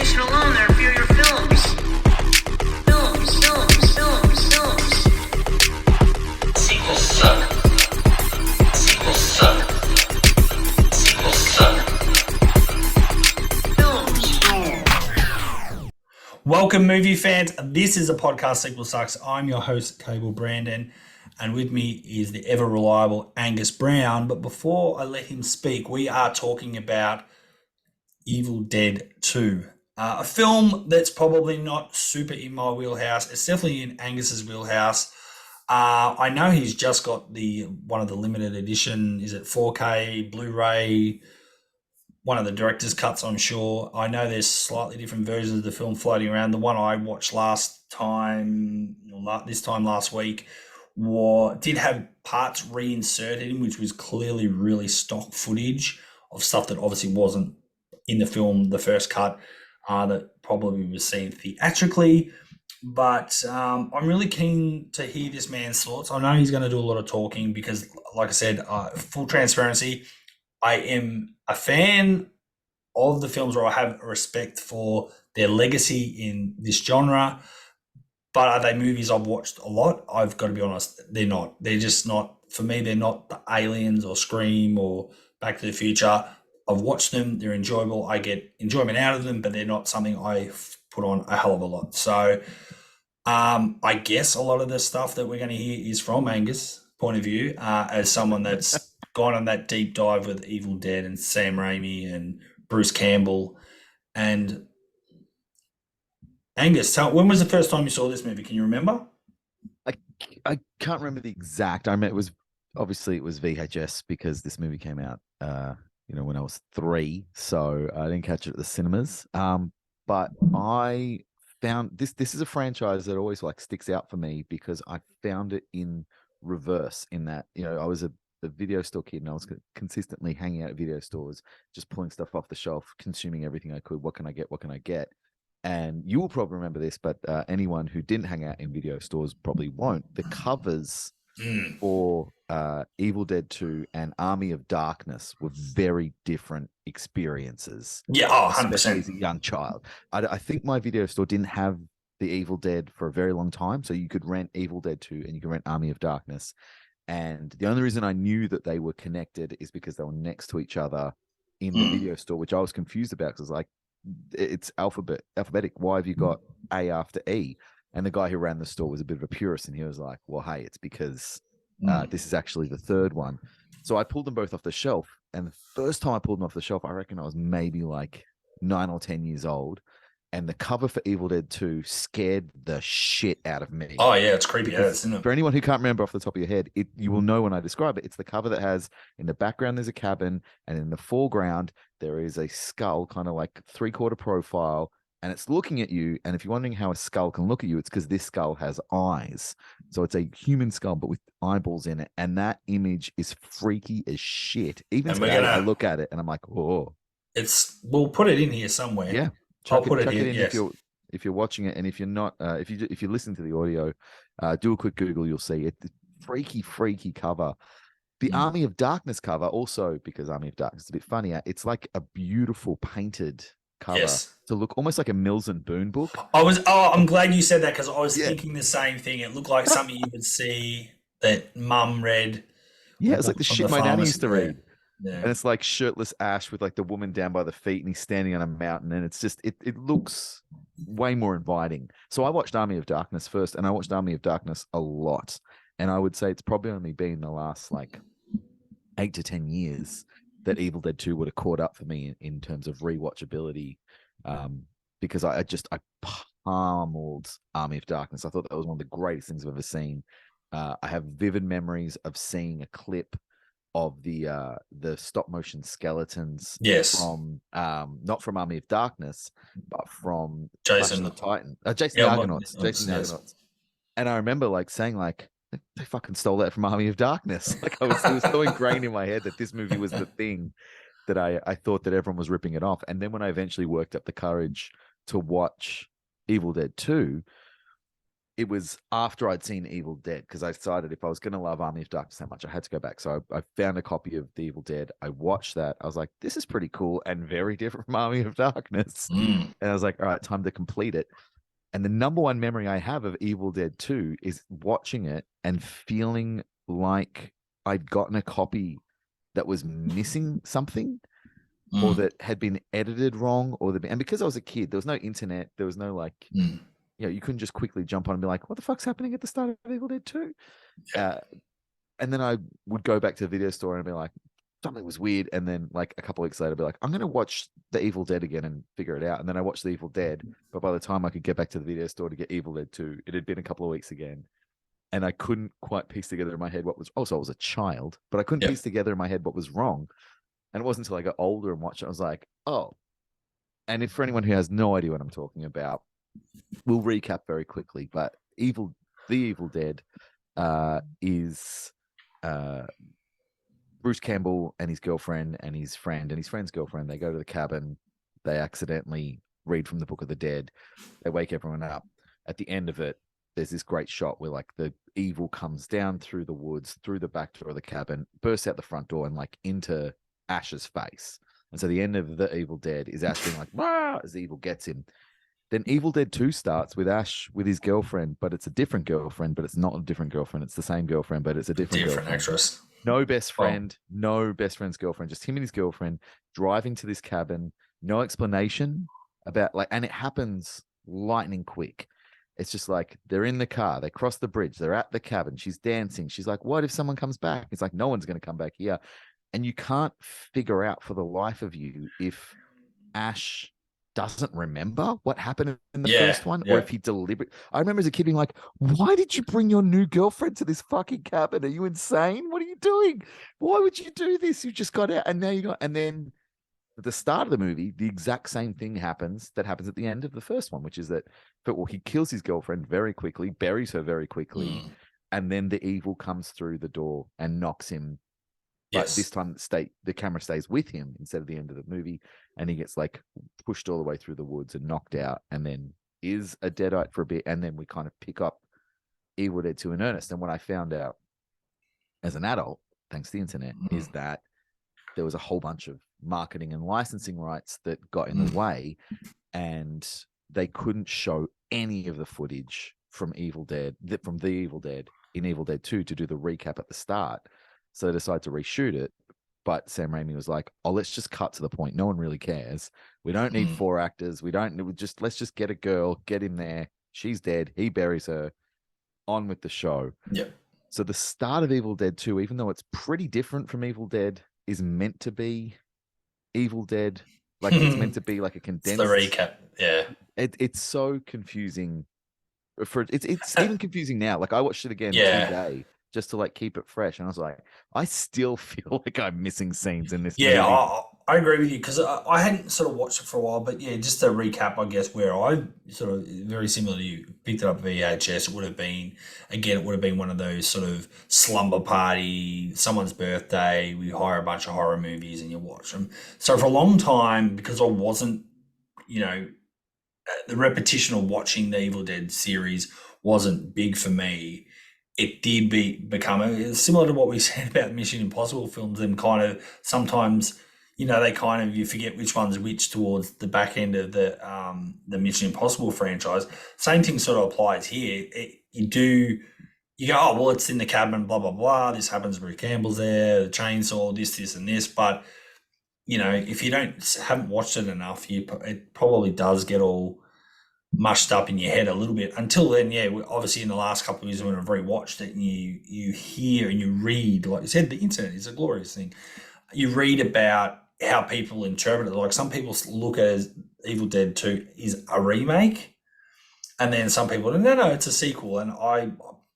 location alone, there are inferior films. Films. Sequels suck. Sequels suck. Sequels suck. Films. Welcome, movie fans. This is a podcast, Sequel Sucks. I'm your host, Cable Brandon, and with me is the ever reliable Angus Brown. But before I let him speak, we are talking about Evil Dead 2, a film that's probably not super in my wheelhouse. It's definitely in Angus's wheelhouse. I know he's just got one of the limited edition, is it 4K, Blu-ray, one of the director's cuts, I'm sure. I know there's slightly different versions of the film floating around. The one I watched this time last week, did have parts reinserted in, which was clearly really stock footage of stuff that obviously wasn't in the film, the first cut, that probably was seen theatrically. But I'm really keen to hear this man's thoughts. I know he's going to do a lot of talking because, like I said, full transparency, I am a fan of the films, or I have a respect for their legacy in this genre. But are they movies I've watched a lot? I've got to be honest, they're not. They're just not, for me, they're not the Aliens or Scream or Back to the Future. I've watched them, they're enjoyable. I get enjoyment out of them, but they're not something I put on a hell of a lot. So I guess a lot of the stuff that we're going to hear is from Angus' point of view, as someone that's gone on that deep dive with Evil Dead and Sam Raimi and Bruce Campbell. And Angus, when was the first time you saw this movie? Can you remember? I can't remember the exact. I mean, it was VHS because this movie came out, when I was 3, so I didn't catch it at the cinemas. But I found this is a franchise that always sticks out for me because I found it in reverse. In that, I was a video store kid and I was consistently hanging out at video stores, just pulling stuff off the shelf, consuming everything I could. What can I get? And you will probably remember this, but anyone who didn't hang out in video stores probably won't. The covers for Evil Dead 2 and Army of Darkness were very different experiences. Yeah, 100%. Especially as a young child. I think my video store didn't have the Evil Dead for a very long time, so you could rent Evil Dead 2 and you could rent Army of Darkness. And the only reason I knew that they were connected is because they were next to each other in the video store, which I was confused about because it's alphabetic. Why have you got A after E? And the guy who ran the store was a bit of a purist, and he was like, well, hey, it's because this is actually the third one. So I pulled them both off the shelf, and the first time I pulled them off the shelf, I reckon I was maybe 9 or 10 years old, and the cover for Evil Dead 2 scared the shit out of me. Oh, yeah, it's creepy. Isn't it? For anyone who can't remember off the top of your head, you will know when I describe it. It's the cover that has, in the background, there's a cabin, and in the foreground, there is a skull, kind of like 3/4 profile, and it's looking at you. And if you're wondering how a skull can look at you, it's because this skull has eyes. So it's a human skull, but with eyeballs in it. And that image is freaky as shit. Even today, I look at it and I'm like, oh. We'll put it in here somewhere. Yeah. I'll put it in. Yes. If you're watching it, and if you're not, if you listen to the audio, do a quick Google, you'll see it. The freaky cover. The Army of Darkness cover also, because Army of Darkness is a bit funnier. It's like a beautiful painted cover to look almost like a Mills and Boon book. I'm glad you said that because I was thinking the same thing. It looked like something you would see that Mum read. Yeah, it's like the shit my nan used to read. Yeah. And it's like shirtless Ash with the woman down by the feet, and he's standing on a mountain, and it's just it looks way more inviting. So I watched Army of Darkness first, and I watched Army of Darkness a lot. And I would say it's probably only been the last 8 to 10 years that Evil Dead 2 would have caught up for me in terms of rewatchability, because I pummeled Army of Darkness. I thought that was one of the greatest things I've ever seen. I have vivid memories of seeing a clip of the stop motion skeletons from not from Army of Darkness, but from Jason the Titan, Jason the Argonauts, Jason the Argonauts. And I remember saying they fucking stole that from Army of Darkness. It was so ingrained in my head that this movie was the thing that I thought that everyone was ripping it off. And then when I eventually worked up the courage to watch Evil Dead 2, it was after I'd seen Evil Dead, because I decided if I was going to love Army of Darkness that much, I had to go back. So I found a copy of The Evil Dead. I watched that. I was like, this is pretty cool and very different from Army of Darkness. Mm. And I was like, all right, time to complete it. And the number one memory I have of Evil Dead 2 is watching it and feeling like I'd gotten a copy that was missing something, or Mm. that had been edited wrong, and because I was a kid, there was no internet, there was no like, Mm. you couldn't just quickly jump on and be like, what the fuck's happening at the start of Evil Dead 2? And then I would go back to the video store and be like, something was weird. And then like a couple of weeks later, I'd be like, I'm going to watch The Evil Dead again and figure it out. And then I watched The Evil Dead. But by the time I could get back to the video store to get Evil Dead 2, it had been a couple of weeks again. And I couldn't quite piece together in my head what was, also I was a child, but I couldn't piece together in my head what was wrong. And it wasn't until I got older and watched it, I was like, oh. And if for anyone who has no idea what I'm talking about, we'll recap very quickly. But The Evil Dead is Bruce Campbell and his girlfriend and his friend and his friend's girlfriend. They go to the cabin. They accidentally read from the Book of the Dead. They wake everyone up. At the end of it, there's this great shot where like the evil comes down through the woods, through the back door of the cabin, bursts out the front door and like into Ash's face. And so the end of The Evil Dead is Ash being like, "Wah!" as the evil gets him. Then Evil Dead 2 starts with Ash with his girlfriend, but it's a different girlfriend, but it's not a different girlfriend. It's the same girlfriend, but it's a different girlfriend. Actress. No best friend, no best friend's girlfriend, just him and his girlfriend driving to this cabin. No explanation about like, and it happens lightning quick. It's just like they're in the car, they cross the bridge, they're at the cabin, she's dancing. She's like, what if someone comes back? It's like, no one's going to come back here. And you can't figure out for the life of you if Ash doesn't remember what happened in the first one, or if he deliberately. I remember as a kid being like, why did you bring your new girlfriend to this fucking cabin? Are you insane? What are you doing? Why would you do this? You just got out and now you got, and then at the start of the movie, the exact same thing happens that happens at the end of the first one, which is that, well, he kills his girlfriend very quickly, buries her very quickly, and then the evil comes through the door and knocks him. But this time the camera stays with him instead of the end of the movie, and he gets like pushed all the way through the woods and knocked out, and then is a deadite for a bit, and then we kind of pick up Evil Dead 2 in earnest. And what I found out as an adult, thanks to the internet, is that there was a whole bunch of marketing and licensing rights that got in the way, and they couldn't show any of the footage from The Evil Dead in Evil Dead 2 to do the recap at the start. So they decided to reshoot it. But Sam Raimi was like, oh, let's just cut to the point. No one really cares. We don't need 4 actors. Let's just get a girl, get him there. She's dead. He buries her. On with the show. Yep. So the start of Evil Dead 2, even though it's pretty different from Evil Dead, is meant to be Evil Dead. Like it's meant to be like a condensed. It's the recap. Yeah. It's so confusing. It's even confusing now. Like I watched it again today just to like keep it fresh, and I was like, I still feel like I'm missing scenes in this movie. I agree with you, because I hadn't sort of watched it for a while, but yeah, just to recap, I guess, where I sort of, very similar to you, picked it up VHS. It would have been one of those sort of slumber party, someone's birthday, we hire a bunch of horror movies and you watch them. So for a long time, because I wasn't, the repetition of watching the Evil Dead series wasn't big for me. It did become similar to what we said about Mission Impossible films, and kind of sometimes, they kind of, you forget which one's which towards the back end of the Mission Impossible franchise. Same thing sort of applies here. You go, oh, well, it's in the cabin, blah, blah, blah. This happens, Bruce Campbell's there, the chainsaw, this, and this. But, if you haven't watched it enough, it probably does get all mushed up in your head a little bit. Until then, obviously in the last couple of years when I've rewatched it, and you hear and you read, like you said, the internet is a glorious thing. You read about how people interpret it. Like some people look at it as Evil Dead 2 is a remake, and then some people, no, it's a sequel. And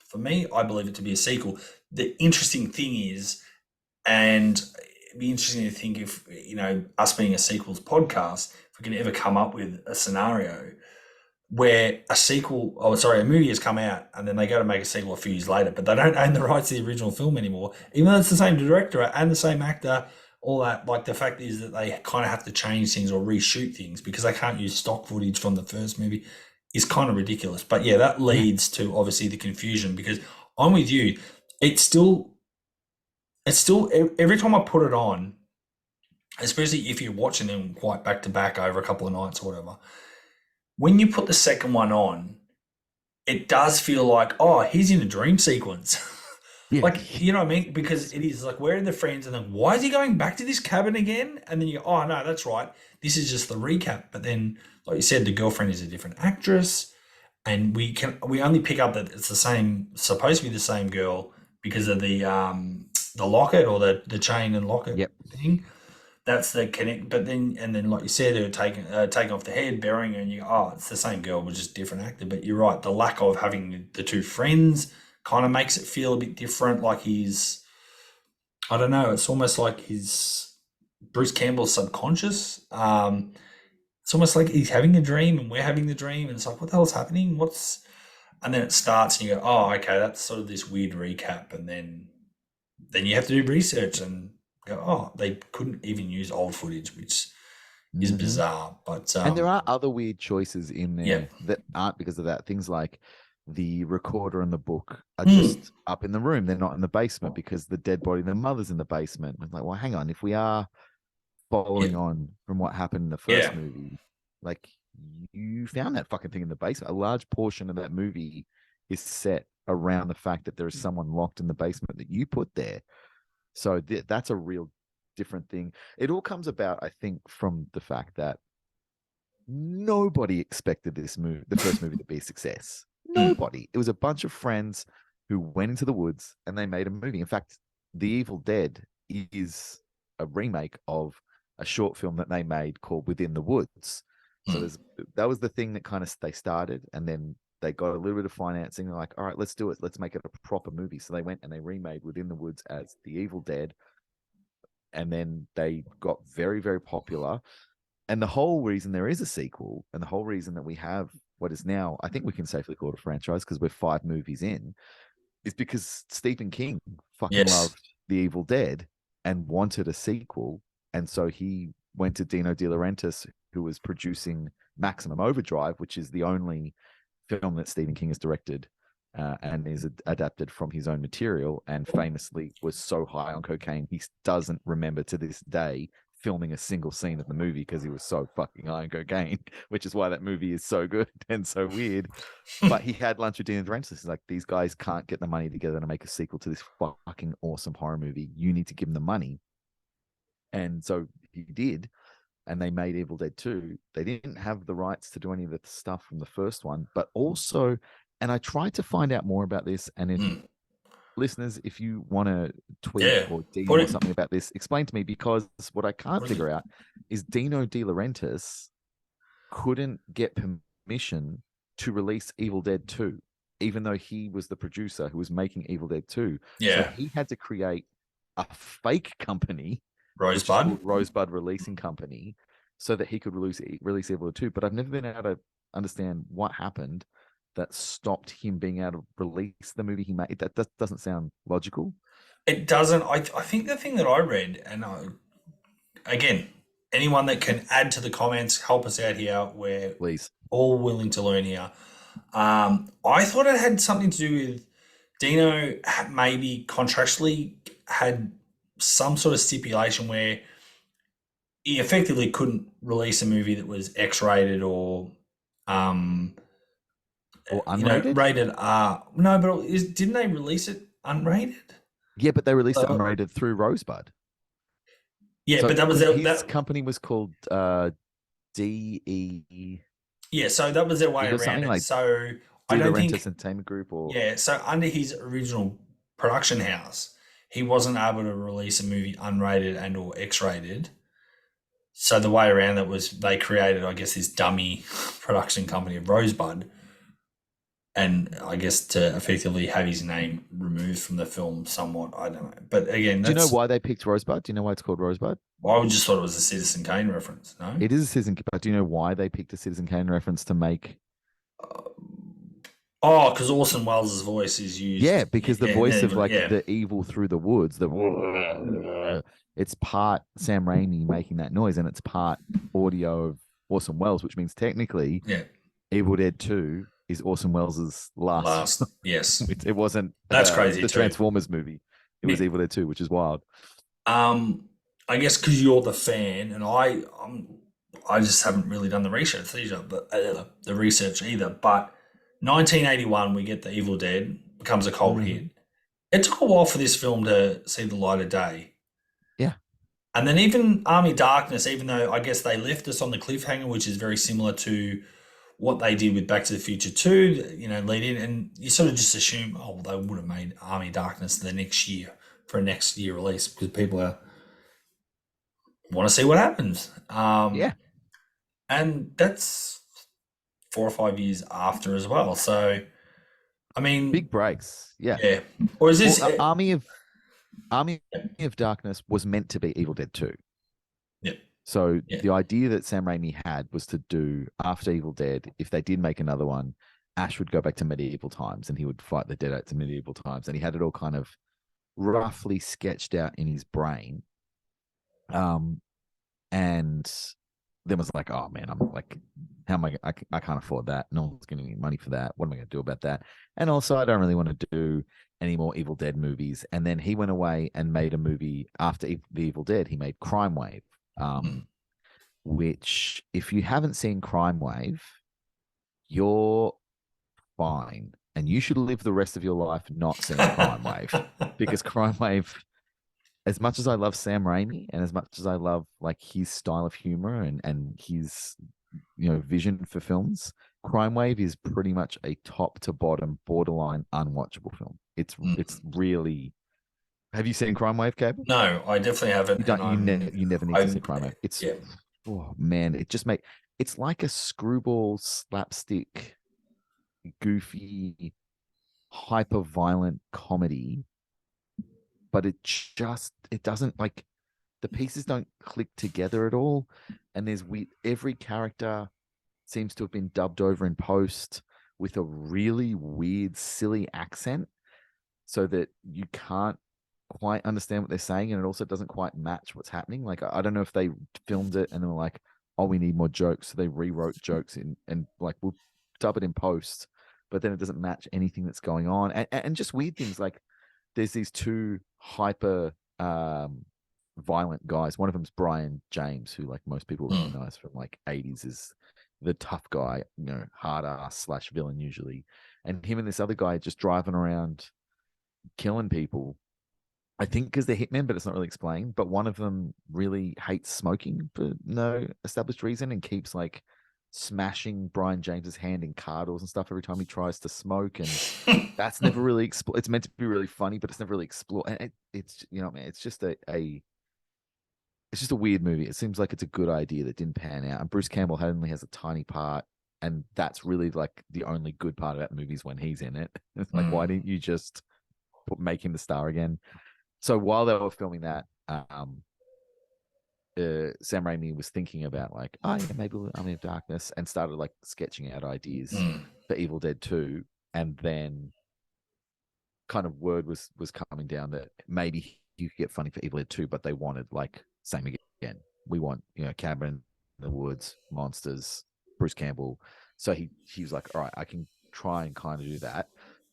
for me, I believe it to be a sequel. The interesting thing is, and it'd be interesting to think if, us being a sequels podcast, if we can ever come up with a scenario where a movie has come out and then they go to make a sequel a few years later, but they don't own the rights to the original film anymore, even though it's the same director and the same actor, all that. Like the fact is that they kind of have to change things or reshoot things because they can't use stock footage from the first movie. is kind of ridiculous. But yeah, that leads to obviously the confusion because I'm with you. It's still, every time I put it on, especially if you're watching them quite back to back over a couple of nights or whatever, when you put the second one on, it does feel like, oh, he's in a dream sequence. Yeah. Like, you know what I mean? Because it is like, where are the friends? And then why is he going back to this cabin again? And then you go, oh, no, that's right. This is just the recap. But then, like you said, the girlfriend is a different actress. And we only pick up that it's the same, supposed to be the same girl because of the locket or the chain and locket Yep. thing. That's the connect. But then, and then, like you said, they're taking off the head, burying her, and you go, oh, it's the same girl, but just different actor. But you're right, the lack of having the two friends kind of makes it feel a bit different. Like I don't know, it's almost like he's Bruce Campbell's subconscious. It's almost like he's having a dream and we're having the dream, and it's like, what the hell's happening? And then it starts, and you go, oh, okay, that's sort of this weird recap, and then you have to do research and go, oh, they couldn't even use old footage, which is bizarre. But and there are other weird choices in there Yeah. that aren't because of that. Things like the recorder and the book are just up in the room. They're not in the basement because the dead body of the mother's in the basement. It's like, well, hang on. If we are following on from what happened in the first Yeah. movie, like you found that fucking thing in the basement. A large portion of that movie is set around the fact that there is someone locked in the basement that you put there. So that's a real different thing. It all comes about, I think, from the fact that nobody expected the first movie to be a success. Nobody. It was a bunch of friends who went into the woods and they made a movie. In fact, The Evil Dead is a remake of a short film that they made called Within the Woods. So that was the thing that kind of they started, and then they got a little bit of financing. They're like, all right, let's do it. Let's make it a proper movie. So they went and they remade Within the Woods as The Evil Dead. And then they got very, very popular. And the whole reason there is a sequel, and the whole reason that we have what is now, I think we can safely call it a franchise because we're 5 movies in, is because Stephen King fucking loved The Evil Dead and wanted a sequel. And so he went to Dino De Laurentiis, who was producing Maximum Overdrive, which is the only film that Stephen King has directed and is adapted from his own material, and famously was so high on cocaine he doesn't remember to this day filming a single scene of the movie because he was so fucking high on cocaine, which is why that movie is so good and so weird. But he had lunch with Dino De Laurentiis. He's like, these guys can't get the money together to make a sequel to this fucking awesome horror movie. You need to give them the money. And so he did, and they made Evil Dead 2. They didn't have the rights to do any of the stuff from the first one, but also, and I tried to find out more about this, and if listeners, if you want to tweet or DM or something about this, explain to me, because what I can't figure out is Dino De Laurentiis couldn't get permission to release Evil Dead 2, even though he was the producer who was making Evil Dead 2. Yeah. So he had to create a fake company, Rosebud Releasing Company, so that he could release Evil Dead 2. But I've never been able to understand what happened that stopped him being able to release the movie he made. That doesn't sound logical. It doesn't. I think the thing that I read, and again, anyone that can add to the comments, help us out here. We're Please. all willing to learn here. I thought it had something to do with Dino maybe contractually had some sort of stipulation where he effectively couldn't release a movie that was X-rated or unrated? Rated R. No, but didn't they release it unrated? Yeah, but they released it unrated through Rosebud. Yeah, so but that was his company was called DE. Yeah, so that was their way around it. Like so I don't think Entertainment Group, or so under his original production house, he wasn't able to release a movie unrated and or X-rated. So the way around that was they created, I guess, this dummy production company of Rosebud, and I guess to effectively have his name removed from the film somewhat. I don't know. But again, do you know why they picked Rosebud? Do you know why it's called Rosebud? Well, I just thought it was a Citizen Kane reference. No, it is a Citizen Kane. But do you know why they picked a Citizen Kane reference to make? Because Orson Welles' voice is used. Yeah, because the voice of the evil through the woods, it's part Sam Raimi making that noise, and it's part audio of Orson Welles, which means technically Evil Dead 2 is Orson Welles' last. Last, yes, It wasn't that's crazy the too. Transformers movie. It was Evil Dead 2, which is wild. Um, I guess because you're the fan, and I just haven't really done the research either, but the research either. But 1981, we get the Evil Dead becomes a cult hit. It took a while for this film to see the light of day. Yeah. And then even Army Darkness, even though I guess they left us on the cliffhanger, which is very similar to what they did with Back to the Future 2, lead in, and you sort of just assume, oh, well, they would have made Army Darkness the next year for a next year release because people want to see what happens. Yeah. And that's 4 or 5 years after as well. So, I mean, Big breaks. Yeah. yeah. Or is this? Well, Army of Darkness was meant to be Evil Dead 2. Yeah. So Yeah. the idea that Sam Raimi had was to do after Evil Dead, if they did make another one, Ash would go back to medieval times and he would fight the dead out to medieval times. And he had it all kind of roughly sketched out in his brain. And then was like, oh man, I'm like, how am I can't afford that. No one's giving me money for that. What am I going to do about that? And also, I don't really want to do any more Evil Dead movies. And then he went away and made a movie after the Evil Dead. He made Crime Wave, which, if you haven't seen Crime Wave, you're fine. And you should live the rest of your life not seeing Crime Wave, because Crime Wave, as much as I love Sam Raimi and as much as I love like his style of humor and his vision for films, Crime Wave is pretty much a top to bottom borderline unwatchable film. It's really. Have you seen Crime Wave, Cable? No, I definitely haven't. You never need to see Crime Wave. It's oh man, it's like a screwball slapstick, goofy, hyper violent comedy. But it doesn't, like, the pieces don't click together at all. And every character seems to have been dubbed over in post with a really weird, silly accent so that you can't quite understand what they're saying. And it also doesn't quite match what's happening. Like, I don't know if they filmed it and they were like, oh, we need more jokes. So they rewrote jokes and like, we'll dub it in post, but then it doesn't match anything that's going on. And just weird things like, there's these two hyper violent guys. One of them's Brian James, who like most people recognize from like 80s is the tough guy, hard ass / villain usually. And him and this other guy just driving around killing people. I think because they're hitmen, but it's not really explained. But one of them really hates smoking for no established reason and keeps like smashing Brian James's hand in car doors and stuff every time he tries to smoke, and that's never really explored. It's meant to be really funny, but it's never really explored. And it's man, it's just it's just a weird movie. It seems like it's a good idea that didn't pan out. And Bruce Campbell only has a tiny part, and that's really like the only good part of that movie is when he's in it. It's like, why didn't you just make him the star again? So while they were filming that, Sam Raimi was thinking about like, oh yeah, maybe Army of Darkness, and started like sketching out ideas for Evil Dead 2, and then kind of word was coming down that maybe you could get funny for Evil Dead 2, but they wanted like same again. We want cabin in the woods, monsters, Bruce Campbell. So he was like, all right, I can try and kind of do that.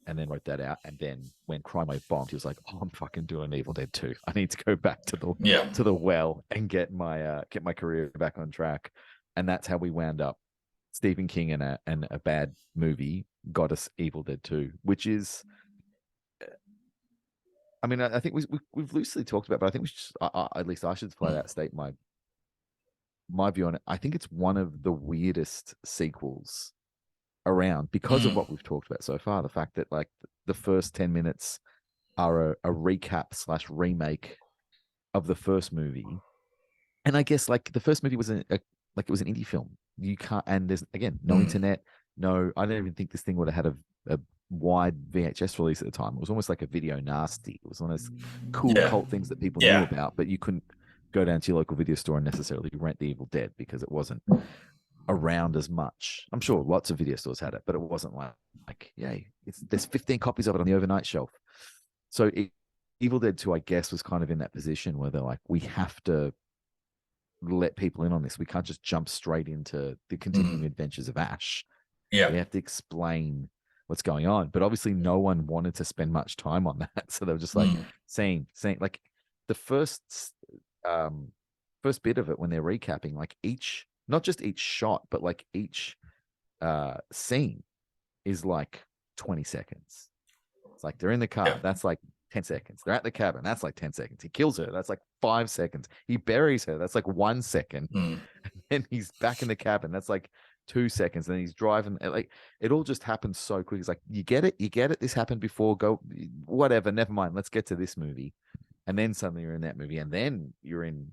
And then wrote that out. And then when Crime Wave bombed, he was like, oh, I'm fucking doing Evil Dead 2. I need to go back to the well and get my career back on track. And that's how we wound up. Stephen King and a bad movie got us Evil Dead 2, which is, I mean, I think we've loosely talked about it, but I think we should, at least I should flat out state my view on it. I think it's one of the weirdest sequels around because of what we've talked about so far. The fact that like the first 10 minutes are a recap / remake of the first movie. And I guess like the first movie was it was an indie film. You can't, and there's again, no internet, no, I don't even think this thing would have had a wide VHS release at the time. It was almost like a video nasty. It was one of those cool cult things that people knew about, but you couldn't go down to your local video store and necessarily rent The Evil Dead because it wasn't around as much. I'm sure lots of video stores had it, but it wasn't like yay, there's 15 copies of it on the overnight shelf. So Evil Dead 2, I guess, was kind of in that position where they're like, we have to let people in on this. We can't just jump straight into the continuing adventures of Ash. Yeah. We have to explain what's going on. But obviously, no one wanted to spend much time on that, so they were just like Mm. saying like the um first bit of it when they're recapping, like each not just each shot, but like each scene is like 20 seconds. It's like they're in the Yeah. car, that's like 10 seconds. They're at the cabin, that's like 10 seconds. He kills her, that's like 5 seconds. He buries her, that's like 1 second. Mm. And he's back in the cabin, that's like 2 seconds. And then he's driving, like it all just happens so quick. It's like, you get it, this happened before, go whatever, never mind, let's get to this movie. And then suddenly you're in that movie, and then you're in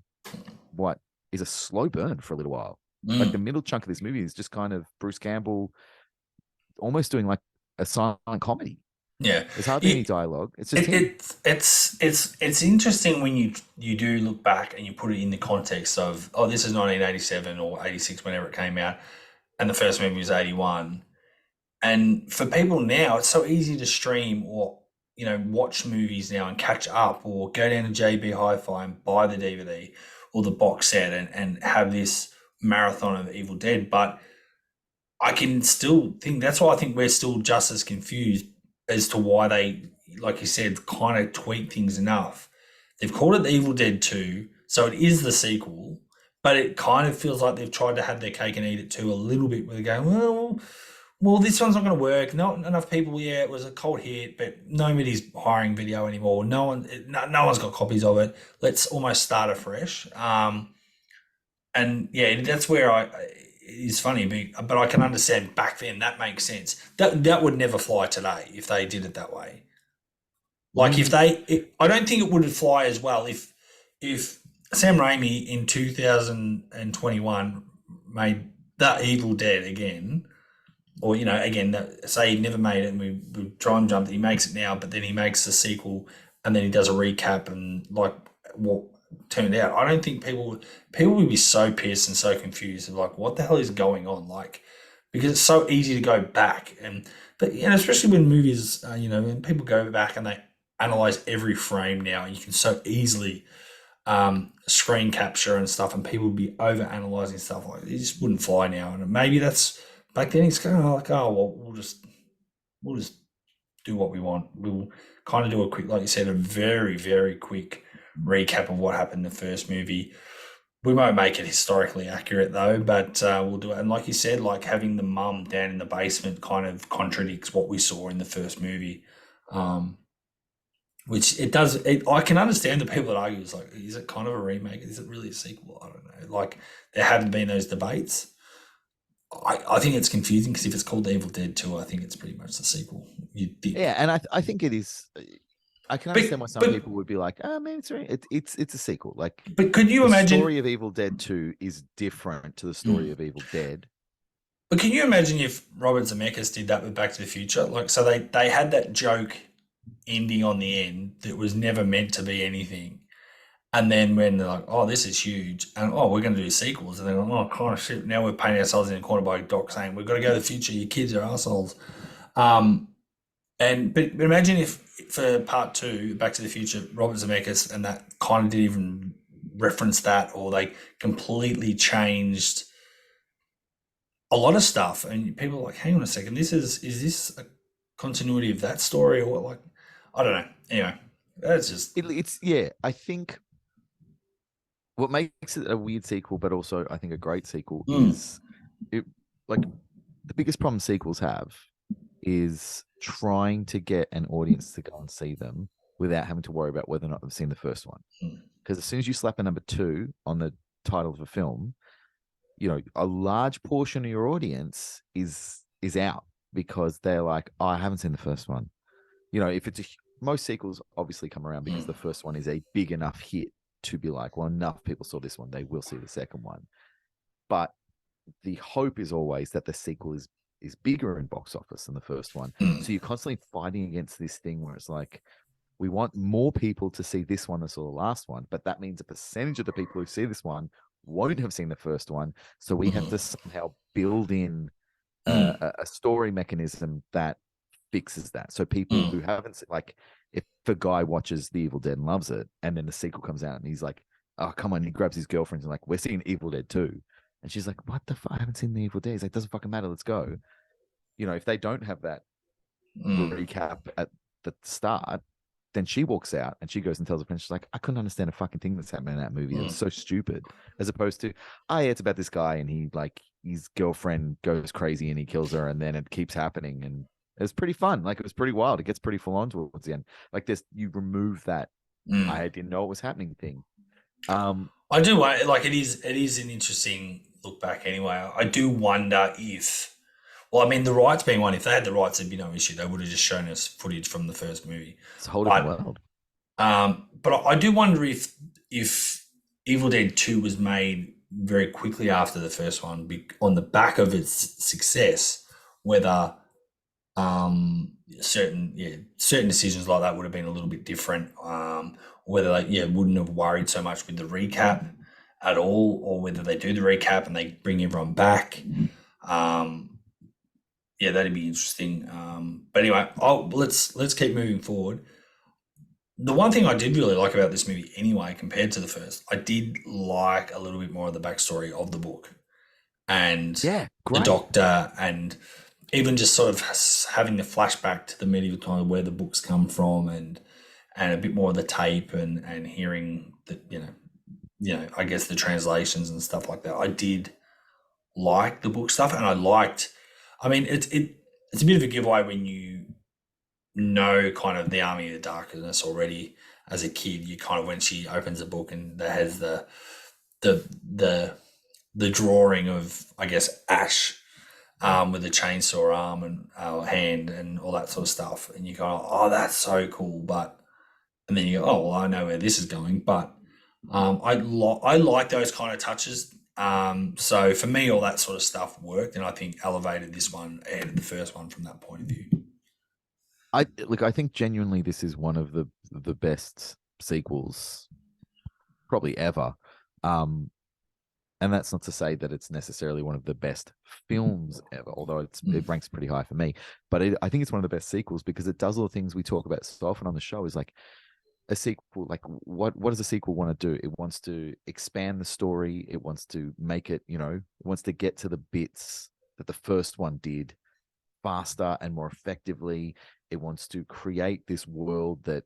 what is a slow burn for a little while. Like the Mm. middle chunk of this movie is just kind of Bruce Campbell almost doing like a silent comedy. Yeah. There's hardly any It, dialogue. It's just it, him. it's interesting when you do look back and you put it in the context of, oh, this is 1987 or 86, whenever it came out, and the first movie was 81. And for people now, it's so easy to stream or watch movies now and catch up, or go down to JB Hi-Fi and buy the DVD or the box set and have this marathon of Evil Dead. But I can still think that's why I think we're still just as confused as to why they, like you said, kind of tweak things enough. They've called it the Evil Dead 2, so it is the sequel, but it kind of feels like they've tried to have their cake and eat it too a little bit, where they're going, well, this one's not going to work. Not enough people. Yeah, it was a cult hit, but nobody's hiring video anymore. No one's got copies of it. Let's almost start afresh. And yeah, that's where it's funny, but I can understand back then that makes sense. That would never fly today if they did it that way. Like if I don't think it would fly as well if Sam Raimi in 2021 made that Evil Dead again, or again, say he never made it, and we try and jump. He makes it now, but then he makes the sequel, and then he does a recap and like what turned out. I don't think people would be so pissed and so confused of like, what the hell is going on? Like, because it's so easy to go back, but especially when movies, when people go back and they analyze every frame now, and you can so easily screen capture and stuff, and people would be over analyzing stuff. Like, it just wouldn't fly now. And maybe that's back then. It's kind of like, oh well, we'll just do what we want. We'll kind of do a quick, like you said, a very very quick recap of what happened in the first movie. We won't make it historically accurate though, but we'll do it. And like you said, like having the mum down in the basement kind of contradicts what we saw in the first movie. Which it does. I can understand the people that argue, it's like, is it kind of a remake? Is it really a sequel? I don't know. Like, there haven't been those debates. I think it's confusing because if it's called Evil Dead 2, I think it's pretty much the sequel. Yeah, and I think it is. I can understand why some people would be like, "Oh man, it's a sequel." Like, but could you the imagine? story of Evil Dead 2 is different to the story of Evil Dead. But can you imagine if Robert Zemeckis did that with Back to the Future? Like, so they had that joke ending on the end that was never meant to be anything. And then when they're like, oh, this is huge, and oh, we're going to do sequels, and they're like, oh, kind of shit, now we're painting ourselves in a corner by Doc saying, we've got to go to the future, your kids are assholes. But imagine if for part 2, Back to the Future, Robert Zemeckis, and that kind of didn't even reference that, or they completely changed a lot of stuff, and people are like, hang on a second, is this a continuity of that story, or what? Like, I don't know. Anyway, that's just It's yeah. I think what makes it a weird sequel, but also I think a great sequel, is it like the biggest problem sequels have is trying to get an audience to go and see them without having to worry about whether or not they've seen the first one. Because as soon as you slap a number 2 on the title of a film, a large portion of your audience is out because they're like, oh, I haven't seen the first one. If it's most sequels obviously come around because the first one is a big enough hit to be like, well, enough people saw this one, they will see the second one. But the hope is always that the sequel is bigger in box office than the first one. So you're constantly fighting against this thing where it's like, we want more people to see this one than saw the last one, but that means a percentage of the people who see this one won't have seen the first one. So we have to somehow build in a story mechanism that fixes that. So people who haven't, like, if a guy watches The Evil Dead and loves it, and then the sequel comes out and he's like, oh, come on, he grabs his girlfriend and like, we're seeing Evil Dead 2. And she's like, what the fuck? I haven't seen The Evil Dead. He's like, doesn't fucking matter. Let's go. if they don't have that Mm. recap at the start, then she walks out and she goes and tells her friends, she's like, I couldn't understand a fucking thing that's happening in that movie. It was so stupid. As opposed to, oh yeah, it's about this guy and he like his girlfriend goes crazy and he kills her and then it keeps happening and it's pretty fun. Like it was pretty wild. It gets pretty full on towards the end. Like this, you remove that I didn't know it was happening thing. I do wonder, like it is an interesting look back anyway. I do wonder if, well, I mean, the rights being one, if they had the rights, there'd be no issue. They would have just shown us footage from the first movie. It's a whole different But world. I do wonder if Evil Dead 2 was made very quickly after the first one on the back of its success, whether certain decisions like that would have been a little bit different. Whether they wouldn't have worried so much with the recap at all, or whether they do the recap and they bring everyone back. That'd be interesting. But anyway, let's keep moving forward. The one thing I did really like about this movie, anyway, compared to the first, I did like a little bit more of the backstory of the book and Yeah, the great. doctor, and even just sort of having the flashback to the medieval time where the books come from, and a bit more of the tape and hearing the I guess the translations and stuff like that. I did like the book stuff, and I liked. I mean, it's a bit of a giveaway when you know kind of the Army of Darkness already as a kid. You kind of, when she opens the book and that has the the drawing of, I guess, Ash with a chainsaw arm and hand and all that sort of stuff, and you go, oh, that's so cool. But and then you go, oh, well, I know where this is going. But I like those kind of touches. So for me, all that sort of stuff worked, and I think elevated this one ahead of the first one from that point of view. I think genuinely this is one of the best sequels probably ever. And that's not to say that it's necessarily one of the best films ever, although it ranks pretty high for me. But I think it's one of the best sequels because it does all the things we talk about so often on the show. Is like a sequel. Like what does a sequel want to do? It wants to expand the story. It wants to make it, it wants to get to the bits that the first one did faster and more effectively. It wants to create this world that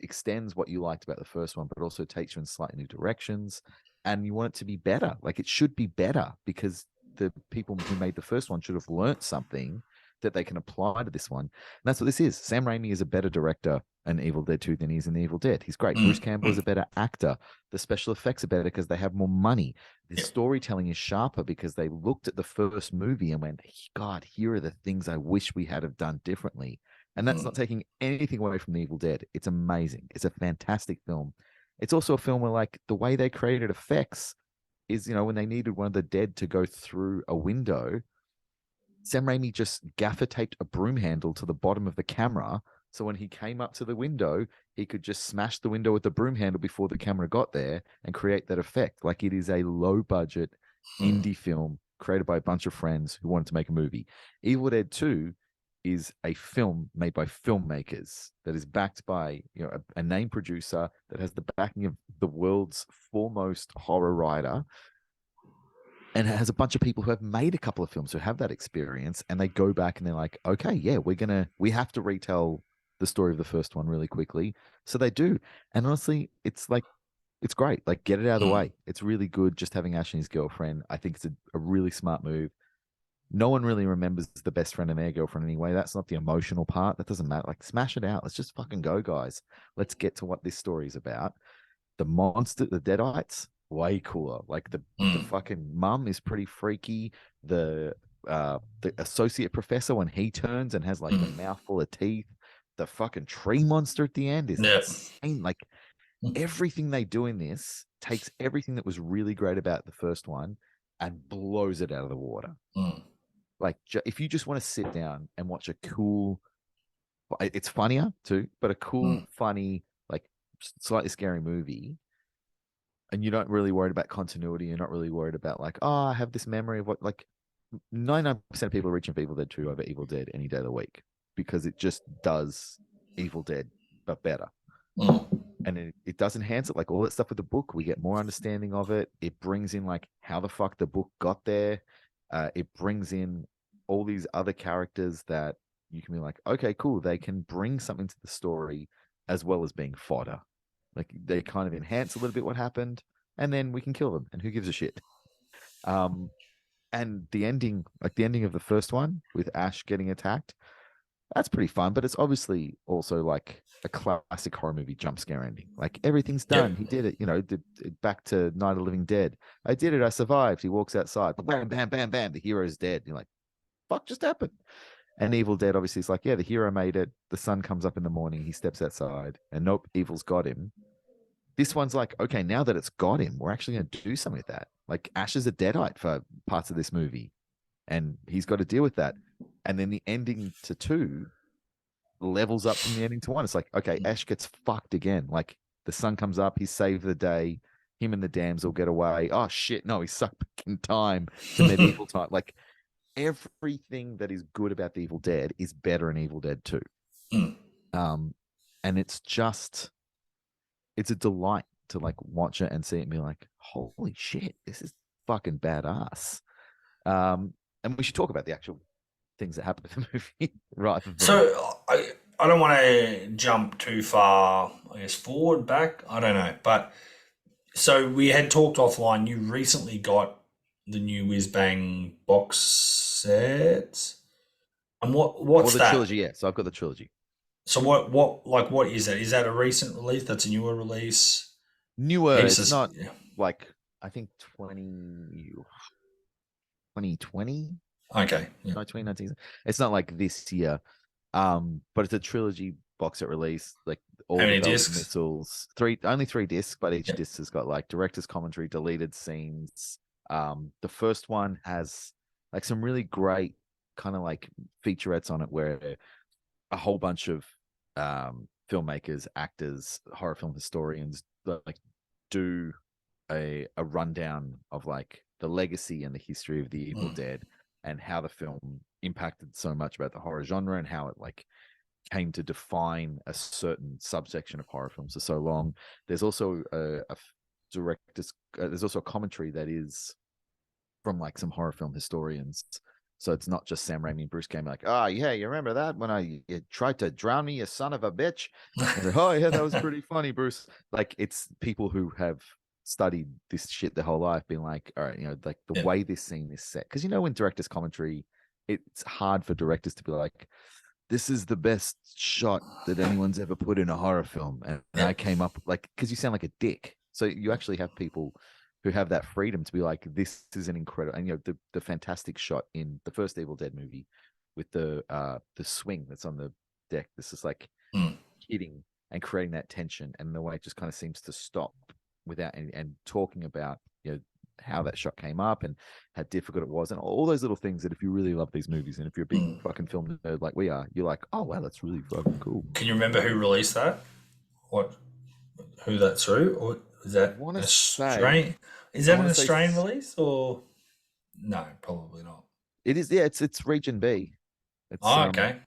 extends what you liked about the first one, but also takes you in slightly new directions. And you want it to be better. Like it should be better because the people who made the first one should have learnt something that they can apply to this one. And that's what this is. Sam Raimi is a better director in Evil Dead 2 than he is in Evil Dead. He's great. Bruce Campbell is a better actor. The special effects are better because they have more money. The storytelling is sharper because they looked at the first movie and went, God, here are the things I wish we had have done differently. And that's not taking anything away from the Evil Dead. It's amazing. It's a fantastic film. It's also a film where, like, the way they created effects is, when they needed one of the dead to go through a window, Sam Raimi just gaffer taped a broom handle to the bottom of the camera. So when he came up to the window, he could just smash the window with the broom handle before the camera got there and create that effect. Like it is a low budget indie film created by a bunch of friends who wanted to make a movie. Evil Dead 2 is a film made by filmmakers that is backed by a name producer that has the backing of the world's foremost horror writer, and it has a bunch of people who have made a couple of films who have that experience, and they go back and they're like, okay, yeah, we have to retell the story of the first one really quickly. So they do. And honestly, it's great. Like, get it out of the way. It's really good just having Ash and his girlfriend. I think it's a really smart move. No one really remembers the best friend and their girlfriend anyway. That's not the emotional part. That doesn't matter. Like, smash it out. Let's just fucking go, guys. Let's get to what this story is about. The monster, the Deadites, way cooler. Like the fucking mum is pretty freaky. The associate professor, when he turns and has like a mouthful of teeth. The fucking tree monster at the end is insane. Like everything they do in this takes everything that was really great about the first one and blows it out of the water. Like if you just want to sit down and watch a cool, it's funnier too, but a cool, funny, like slightly scary movie, and you're not really worried about continuity. You're not really worried about like, oh, I have this memory of what, like 99% of people are reaching for Evil Dead 2 over Evil Dead any day of the week because it just does Evil Dead, but better. And it does enhance it. Like all that stuff with the book, we get more understanding of it. It brings in like how the fuck the book got there. It brings in all these other characters that you can be like, okay, cool, they can bring something to the story as well as being fodder. Like they kind of enhance a little bit what happened, and then we can kill them, and who gives a shit? Um, and the ending, like the ending of the first one with Ash getting attacked, that's pretty fun, but it's obviously also like a classic horror movie jump scare ending. Like everything's done. Yep. He did it, back to Night of the Living Dead. I did it. I survived. He walks outside. Bam, bam, bam, bam. The hero's dead. You're like, fuck just happened? And Evil Dead obviously is like, yeah, the hero made it. The sun comes up in the morning. He steps outside and nope, evil's got him. This one's like, okay, now that it's got him, we're actually going to do something with that. Like Ash is a deadite for parts of this movie and he's got to deal with that. And then the ending to 2 levels up from the ending to 1. It's like, okay, Ash gets fucked again. Like the sun comes up, he's saved the day. Him and the damsel get away. Oh shit, no, he's sucked back in time to medieval time. Like everything that is good about the Evil Dead is better in Evil Dead 2. And it's a delight to like watch it and see it and be like, holy shit, this is fucking badass. And we should talk about the actual things that happen in the movie rather than So I don't want to jump too far, I guess, forward, back. I don't know. But so we had talked offline. You recently got the new Whiz Bang box set. And what's the that? trilogy, yeah. So I've got the trilogy. So what is that? Is that a recent release? That's a newer release? Newer, Maybe it's not like I think 2020. Okay. Yeah. No, 2019. It's not like this year. But it's a trilogy box set release, like all How the many bells and discs? whistles. Only 3 discs, but each disc has got like director's commentary, deleted scenes. The first one has like some really great kind of like featurettes on it where a whole bunch of filmmakers, actors, horror film historians like do a rundown of like the legacy and the history of the Evil Dead and how the film impacted so much about the horror genre and how it like came to define a certain subsection of horror films for so long. There's also a director's there's also a commentary that is from like some horror film historians. So it's not just Sam Raimi and Bruce Campbell like, oh yeah, you remember that when you tried to drown me, you son of a bitch? Like, oh yeah, that was pretty funny, Bruce. Like it's people who have studied this shit their whole life, being like, all right, like the Yeah. way this scene is set. Because when directors commentary, it's hard for directors to be like, this is the best shot that anyone's ever put in a horror film. And I came up like, because you sound like a dick. So you actually have people who have that freedom to be like, this is an incredible, and the fantastic shot in the first Evil Dead movie with the swing that's on the deck. This is like hitting and creating that tension, and the way it just kind of seems to stop without and talking about how that shot came up and how difficult it was, and all those little things that if you really love these movies and if you're a big fucking film nerd like we are, you're like, oh wow, that's really fucking cool. Can you remember who released that? Who that's through? Or is that wanna an say- Australian? Is I that an wanna say Australian s- release or no? Probably not. It is, yeah, it's region B. It's Oh, okay.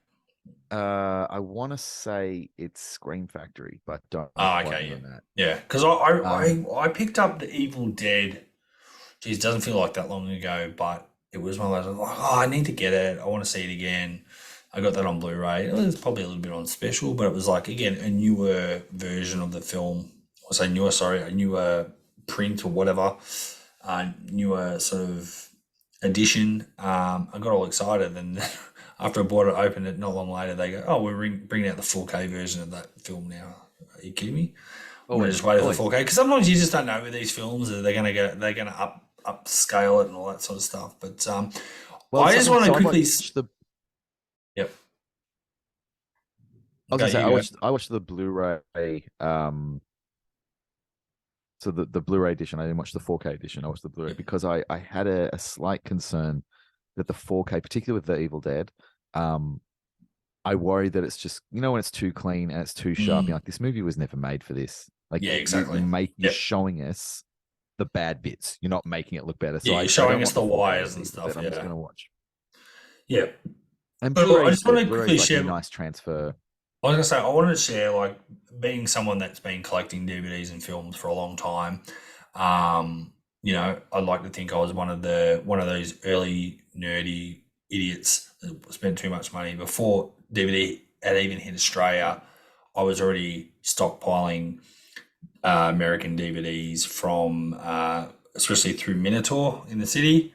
I want to say it's Scream Factory, but don't Oh, quote okay. me Yeah, on that. yeah. Because I picked up the Evil Dead. Geez, doesn't feel like that long ago, but it was one of those. I was like, oh, I need to get it. I want to see it again. I got that on Blu-ray. It was probably a little bit on special, but it was like again a newer version of the film. I say newer, sorry, a newer print or whatever, newer sort of edition. I got all excited, and after I bought it, opened it not long later, they go, "Oh, we're bringing out the 4K version of that film now." Are you kidding me? I'm gonna just wait for the 4K because sometimes you just don't know with these films that they're gonna upscale it and all that sort of stuff. But I just want to quickly. Yep. I was Okay, gonna say you go. I watched the Blu-ray. So the Blu-ray edition. I didn't watch the 4K edition. I watched the Blu-ray because I had a slight concern that the 4K, particularly with the Evil Dead, I worry that it's just when it's too clean and it's too sharp. You're like, this movie was never made for this. Like, Yeah, exactly. you're Yep. showing us the bad bits. You're not making it look better. So Yeah, you're I showing don't us want the 4K wires of and Evil stuff, Dead. I'm just yeah. gonna watch. Yeah. And But look, I Blu-ray's just want to good. Blu-ray's quickly like share. a nice transfer. I was gonna say I wanted to share like being someone that's been collecting DVDs and films for a long time. I'd like to think I was one of those early nerdy idiots that spent too much money. Before DVD had even hit Australia, I was already stockpiling American DVDs from, especially through Minotaur in the city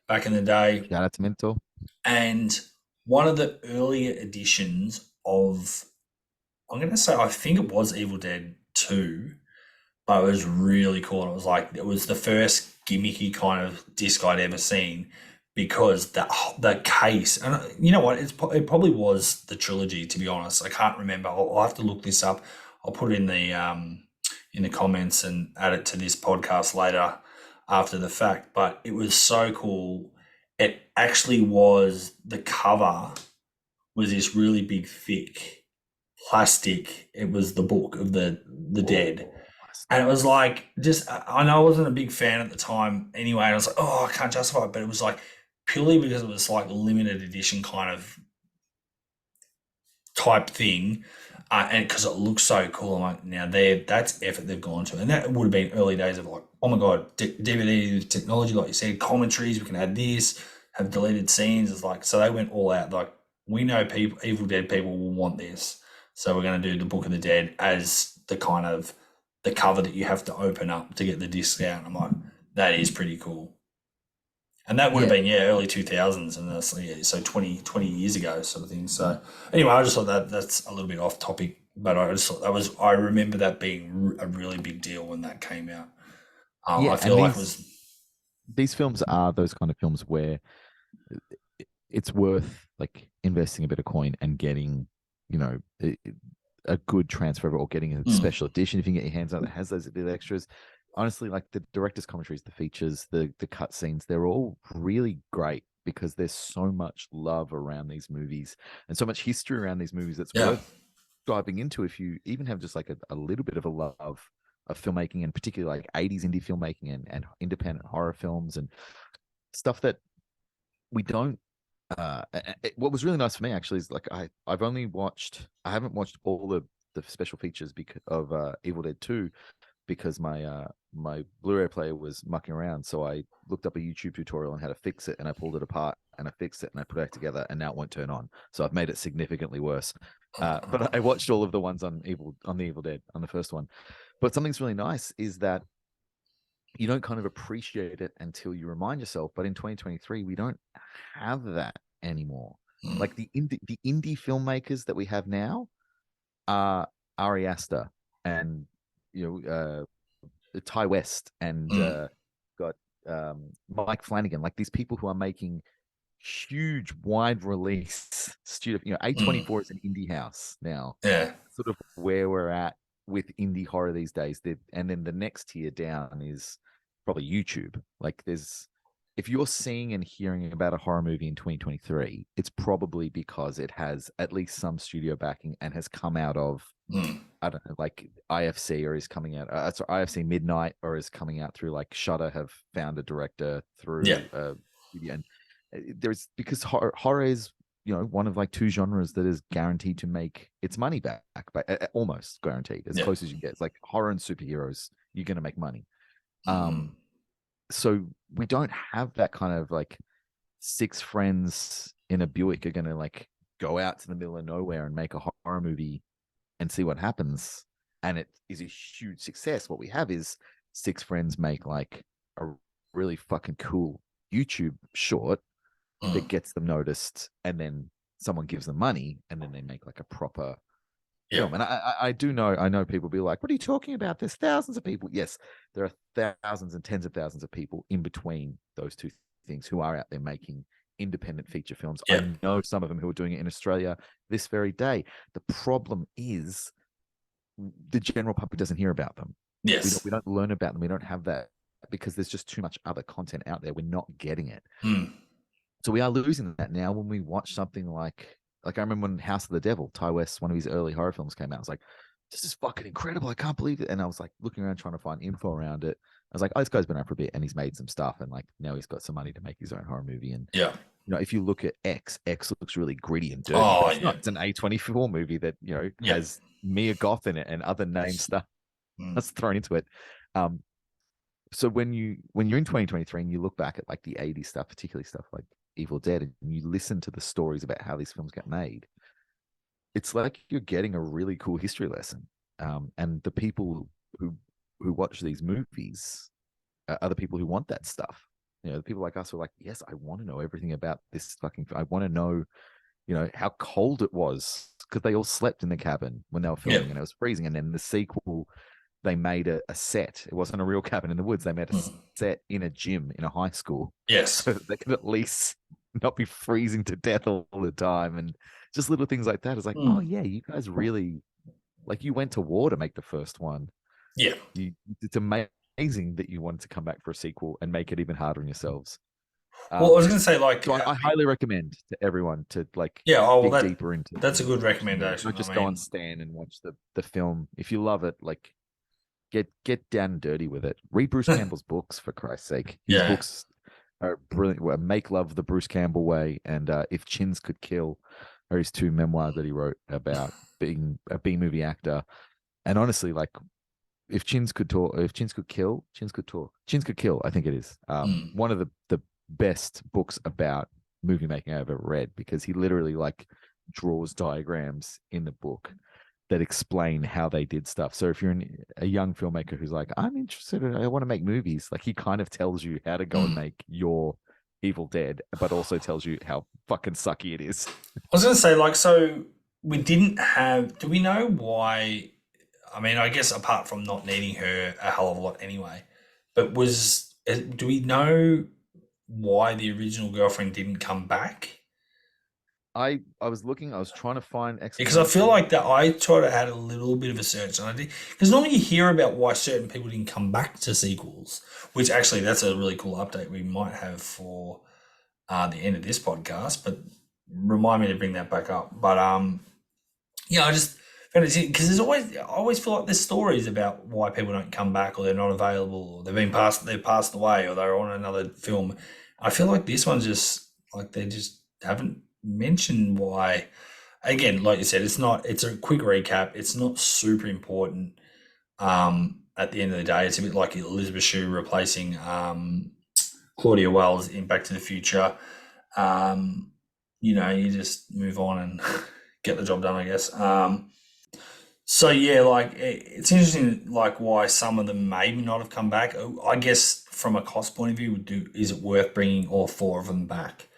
back in the day. Shout out to Mentor. And one of the earlier editions of, I'm going to say, I think it was Evil Dead 2, but it was really cool. And it was like, it was the first gimmicky kind of disc I'd ever seen because the case, and you know what, it probably was the trilogy, to be honest. I can't remember. I'll have to look this up. I'll put it in the comments and add it to this podcast later after the fact. But it was so cool. It actually was, the cover was this really big, thick plastic. It was the book of the dead. And it was like, just, I know I wasn't a big fan at the time anyway. And I was like, oh, I can't justify it. But it was like purely because it was like a limited edition kind of type thing. And because it looks so cool, I'm like, now that's effort they've gone to. And that would have been early days of like, oh my God, DVD technology, like you said, commentaries, we can add this, have deleted scenes. It's like, so they went all out. Like, we know people, Evil Dead people will want this. So we're going to do the Book of the Dead as the kind of the cover that you have to open up to get the disc out. And I'm like, that is pretty cool. And that would have been, early 2000s. And that's, so 20 years ago sort of thing. So anyway, I just thought that's a little bit off topic, but I just thought I remember that being a really big deal when that came out. I feel like it was. These films are those kind of films where it's worth like investing a bit of coin and getting, a good transfer or getting a special edition if you can get your hands on it that has those bit of extras. Honestly, like the director's commentaries, the features, the cut scenes, they're all really great because there's so much love around these movies and so much history around these movies that's worth diving into if you even have just like a little bit of a love of filmmaking, and particularly like 80s indie filmmaking and independent horror films and stuff that we don't. What was really nice for me actually is like I haven't watched all the special features because of Evil Dead 2 because my Blu-ray player was mucking around. So I looked up a YouTube tutorial on how to fix it, and I pulled it apart and I fixed it and I put it back together, and now it won't turn on. So I've made it significantly worse. But I watched all of the ones on the Evil Dead on the first one. But something's really nice is that you don't kind of appreciate it until you remind yourself. But in 2023, we don't have that anymore. Like the indie filmmakers that we have now are Ari Aster and Ty West and got Mike Flanagan, like these people who are making huge wide release studio. A24 is an indie house now. Yeah. Sort of where we're at with indie horror these days. And then the next tier down is probably YouTube. Like if you're seeing and hearing about a horror movie in 2023, it's probably because it has at least some studio backing and has come out of, I don't know, like IFC, or is coming out, IFC Midnight, or is coming out through like Shudder have found a director through, and there's, because horror is, one of like two genres that is guaranteed to make its money back, but almost guaranteed, as close as you get. It's like horror and superheroes, you're going to make money. So we don't have that kind of like six friends in a Buick are going to like go out to the middle of nowhere and make a horror movie and see what happens. And it is a huge success. What we have is six friends make like a really fucking cool YouTube short that gets them noticed, and then someone gives them money, and then they make like a proper film. And I know people be like, what are you talking about? There's thousands of people. Yes, there are thousands and tens of thousands of people in between those two things who are out there making independent feature films. I know some of them who are doing it in Australia this very day. The problem is the general public doesn't hear about them. Yes. We don't learn about them. We don't have that because there's just too much other content out there. We're not getting it. So we are losing that now when we watch something like I remember when House of the Devil, Ty West, one of his early horror films came out. I was like, this is fucking incredible. I can't believe it. And I was like looking around trying to find info around it. I was like, oh, this guy's been out for a bit and he's made some stuff. And like now he's got some money to make his own horror movie. And if you look at X looks really gritty and dirty. Oh, it's an A24 movie that, has Mia Goth in it and other name stuff that's thrown into it. So when you're in 2023 and you look back at like the 80s stuff, particularly stuff like Evil Dead and you listen to the stories about how these films get made, it's like you're getting a really cool history lesson. And the people who watch these movies are the people who want that stuff. You know, the people like us who are like, yes, I want to know everything about this fucking. I want to know, you know, how cold it was because they all slept in the cabin when they were filming and it was freezing. And then the sequel, they made a set. It wasn't a real cabin in the woods. They made a set in a gym in a high school. Yes. So they could at least not be freezing to death all the time. And just little things like that. It's like, oh yeah, you guys really, like, you went to war to make the first one. Yeah. It's amazing that you wanted to come back for a sequel and make it even harder on yourselves. Well, I was going to say, like, so I highly recommend to everyone to dig deeper into. That's a good recommendation. Not just go on Stan and watch the film. If you love it, like, get down and dirty with it. Read Bruce Campbell's books, for Christ's sake. His books are brilliant. Well, Make Love the Bruce Campbell Way and If Chins Could Kill are his two memoirs that he wrote about being a B movie actor. And honestly, like, if Chins Could Talk, if Chins Could Kill, Chins Could Talk, Chins Could Kill, I think it is. One of the best books about movie making I've ever read, because he literally, like, draws diagrams in the book that explain how they did stuff. So if you're a young filmmaker who's like, I'm interested I want to make movies, like, he kind of tells you how to go and make your Evil Dead, but also tells you how fucking sucky it is. I was going to say, like, so we didn't have, do we know why? I mean, I guess apart from not needing her a hell of a lot anyway, but do we know why the original girlfriend didn't come back? I was looking, I was trying to find because I feel like that I tried to add a little bit of a search, and I did, because normally you hear about why certain people didn't come back to sequels, which actually that's a really cool update we might have for the end of this podcast. But remind me to bring that back up. But yeah, I just found it because I always feel like there's stories about why people don't come back, or they're not available, or they've passed away, or they're on another film. I feel like this one's just like they just haven't mentioned why. Again, like you said, it's a quick recap. It's not super important. At the end of the day, it's a bit like Elizabeth Shue replacing Claudia Wells in Back to the Future. You know, you just move on and get the job done, I guess. So yeah, like, it's interesting, like, why some of them maybe not have come back. I guess from a cost point of view, is it worth bringing all four of them back?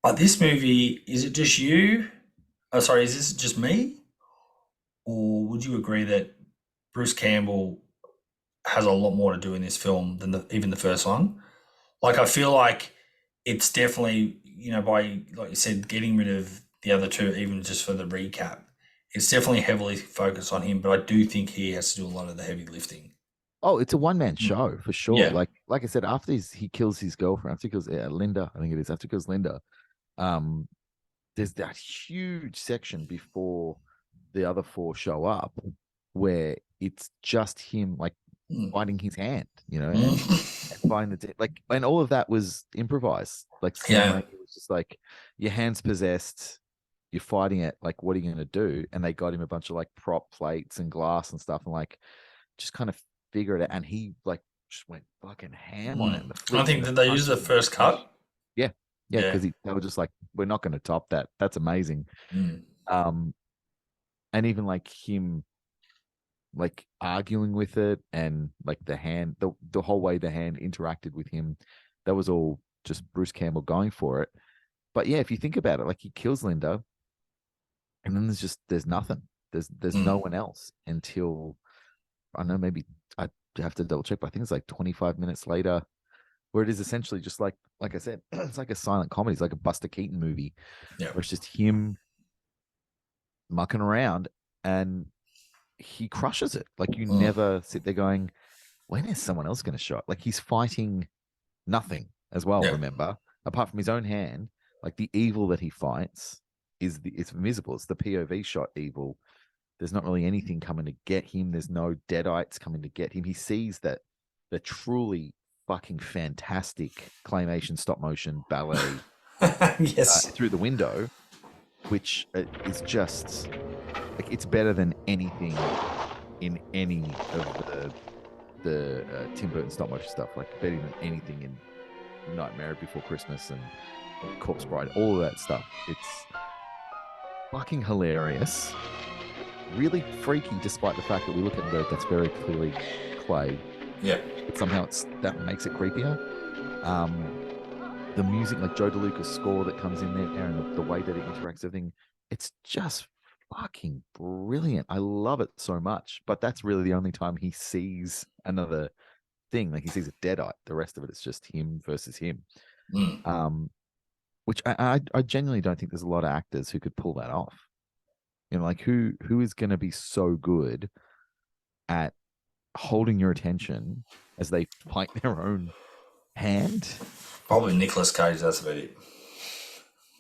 But this movie, is it just you? Oh, sorry, is this just me? Or would you agree that Bruce Campbell has a lot more to do in this film than even the first one? Like, I feel like it's definitely, you know, by, like you said, getting rid of the other two, even just for the recap, it's definitely heavily focused on him, but I do think he has to do a lot of the heavy lifting. Oh, it's a one-man show for sure. Yeah. Like I said, after he kills his girlfriend, after he kills Linda, I think it is, after he kills Linda, there's that huge section before the other four show up where it's just him, like, biting his hand, you know, and find and all of that was improvised. Like, it was just like, your hand's possessed, you're fighting it, like, what are you gonna do? And they got him a bunch of, like, prop plates and glass and stuff, and, like, just kind of figure it out. And he, like, just went fucking ham on it. I think that they used the first cut. Yeah, because they were just like, we're not going to top that. That's amazing. And even, like, him, like, arguing with it, and, like, the hand, the whole way the hand interacted with him, that was all just Bruce Campbell going for it. But yeah, if you think about it, like, he kills Linda, and then there's nothing. There's no one else until, I don't know, maybe I have to double check, but I think it's like 25 minutes later, where it is essentially just like I said, it's like a silent comedy. It's like a Buster Keaton movie, where it's just him mucking around, and he crushes it. Like, you never sit there going, when is someone else going to show up? Like, he's fighting nothing as well, remember? Apart from his own hand, like, the evil that he fights it's invisible. It's the POV shot evil. There's not really anything coming to get him. There's no deadites coming to get him. He sees that the truly fucking fantastic claymation stop motion ballet through the window, which is just, like, it's better than anything in any of the Tim Burton stop motion stuff. Like, better than anything in Nightmare Before Christmas and Corpse Bride, all of that stuff. It's fucking hilarious. Really freaky, despite the fact that we look at it and go, that's very clearly clay. Yeah. But somehow that makes it creepier. The music, like Joe DeLuca's score that comes in there, and the way that it interacts, everything, it's just fucking brilliant. I love it so much. But that's really the only time he sees another thing. Like he sees a deadite. The rest of it is just him versus him. Which I genuinely don't think there's a lot of actors who could pull that off. You know, like who is going to be so good at holding your attention as they fight their own hand? Probably Nicolas Cage, that's about it.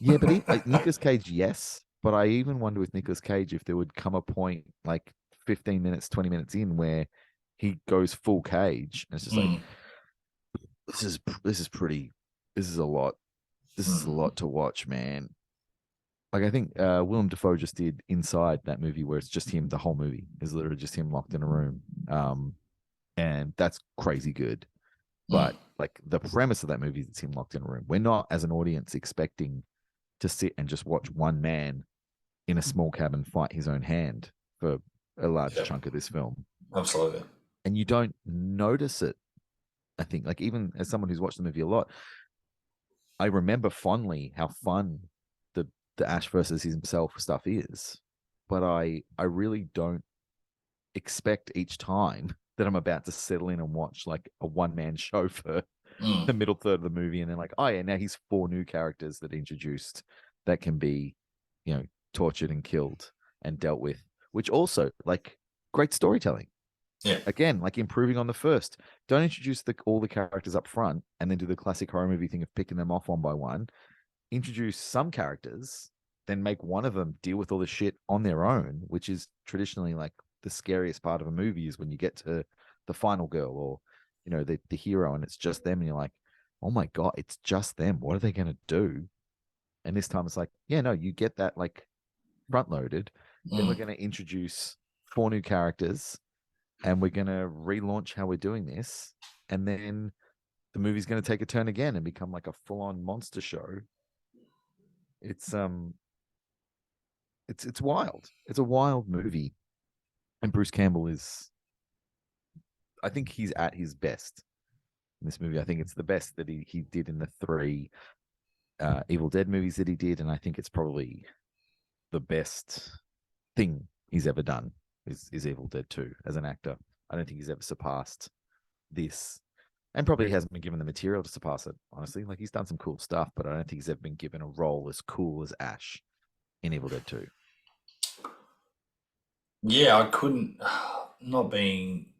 Yeah, but like Nicolas Cage, yes. But I even wonder with Nicolas Cage if there would come a point like 15 minutes, 20 minutes in where he goes full Cage. And it's just like, this is pretty, this is a lot. This is a lot to watch, man. Like I think Willem Dafoe just did Inside, that movie where it's just him, the whole movie is literally just him locked in a room. And that's crazy good. But like the premise of that movie is it's him locked in a room. We're not, as an audience, expecting to sit and just watch one man in a small cabin fight his own hand for a large chunk of this film. Absolutely. And you don't notice it. I think, like, even as someone who's watched the movie a lot, I remember fondly how fun the Ash versus himself stuff is. But I really don't expect each time that I'm about to settle in and watch like a one-man show for the middle third of the movie, and then like, oh yeah, now he's 4 new characters that introduced that can be, you know, tortured and killed and dealt with, which also like great storytelling. Yeah. Again, like improving on the first. Don't introduce all the characters up front and then do the classic horror movie thing of picking them off one by one. Introduce some characters, then make one of them deal with all the shit on their own, which is traditionally like the scariest part of a movie, is when you get to the final girl or, you know, the hero and it's just them and you're like, oh my God, it's just them. What are they going to do? And this time it's like, yeah, no, you get that like front loaded. Then we're going to introduce 4 new characters and we're going to relaunch how we're doing this. And then the movie's going to take a turn again and become like a full on monster show. It's wild. It's a wild movie. And Bruce Campbell is, I think he's at his best in this movie. I think it's the best that he did in the 3 Evil Dead movies that he did. And I think it's probably the best thing he's ever done is Evil Dead 2 as an actor. I don't think he's ever surpassed this. And probably hasn't been given the material to surpass it, honestly. Like, he's done some cool stuff, but I don't think he's ever been given a role as cool as Ash in Evil Dead 2. Yeah, I couldn't, not being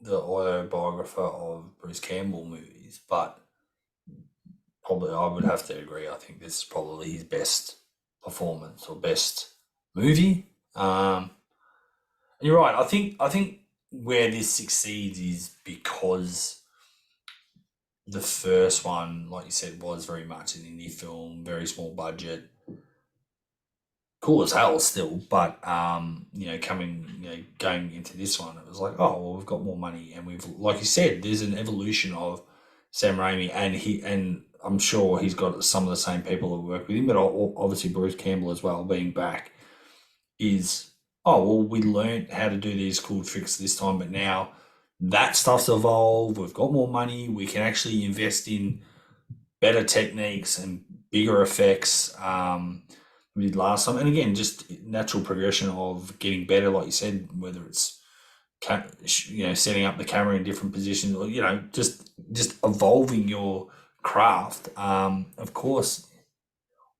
the autobiographer of Bruce Campbell movies, but probably I would have to agree. I think this is probably his best performance or best movie. And you're right. I think where this succeeds is because the first one, like you said, was very much an indie film, very small budget, cool as hell still. But going into this one, it was like, oh well, we've got more money, and we've, like you said, there's an evolution of Sam Raimi, and I'm sure he's got some of the same people that work with him, but obviously Bruce Campbell as well, being back, is, oh well, we learned how to do these cool tricks this time, but now that stuff's evolved. We've got more money. We can actually invest in better techniques and bigger effects. We did last time, and again, just natural progression of getting better, like you said, whether it's setting up the camera in different positions, or just evolving your craft. Of course,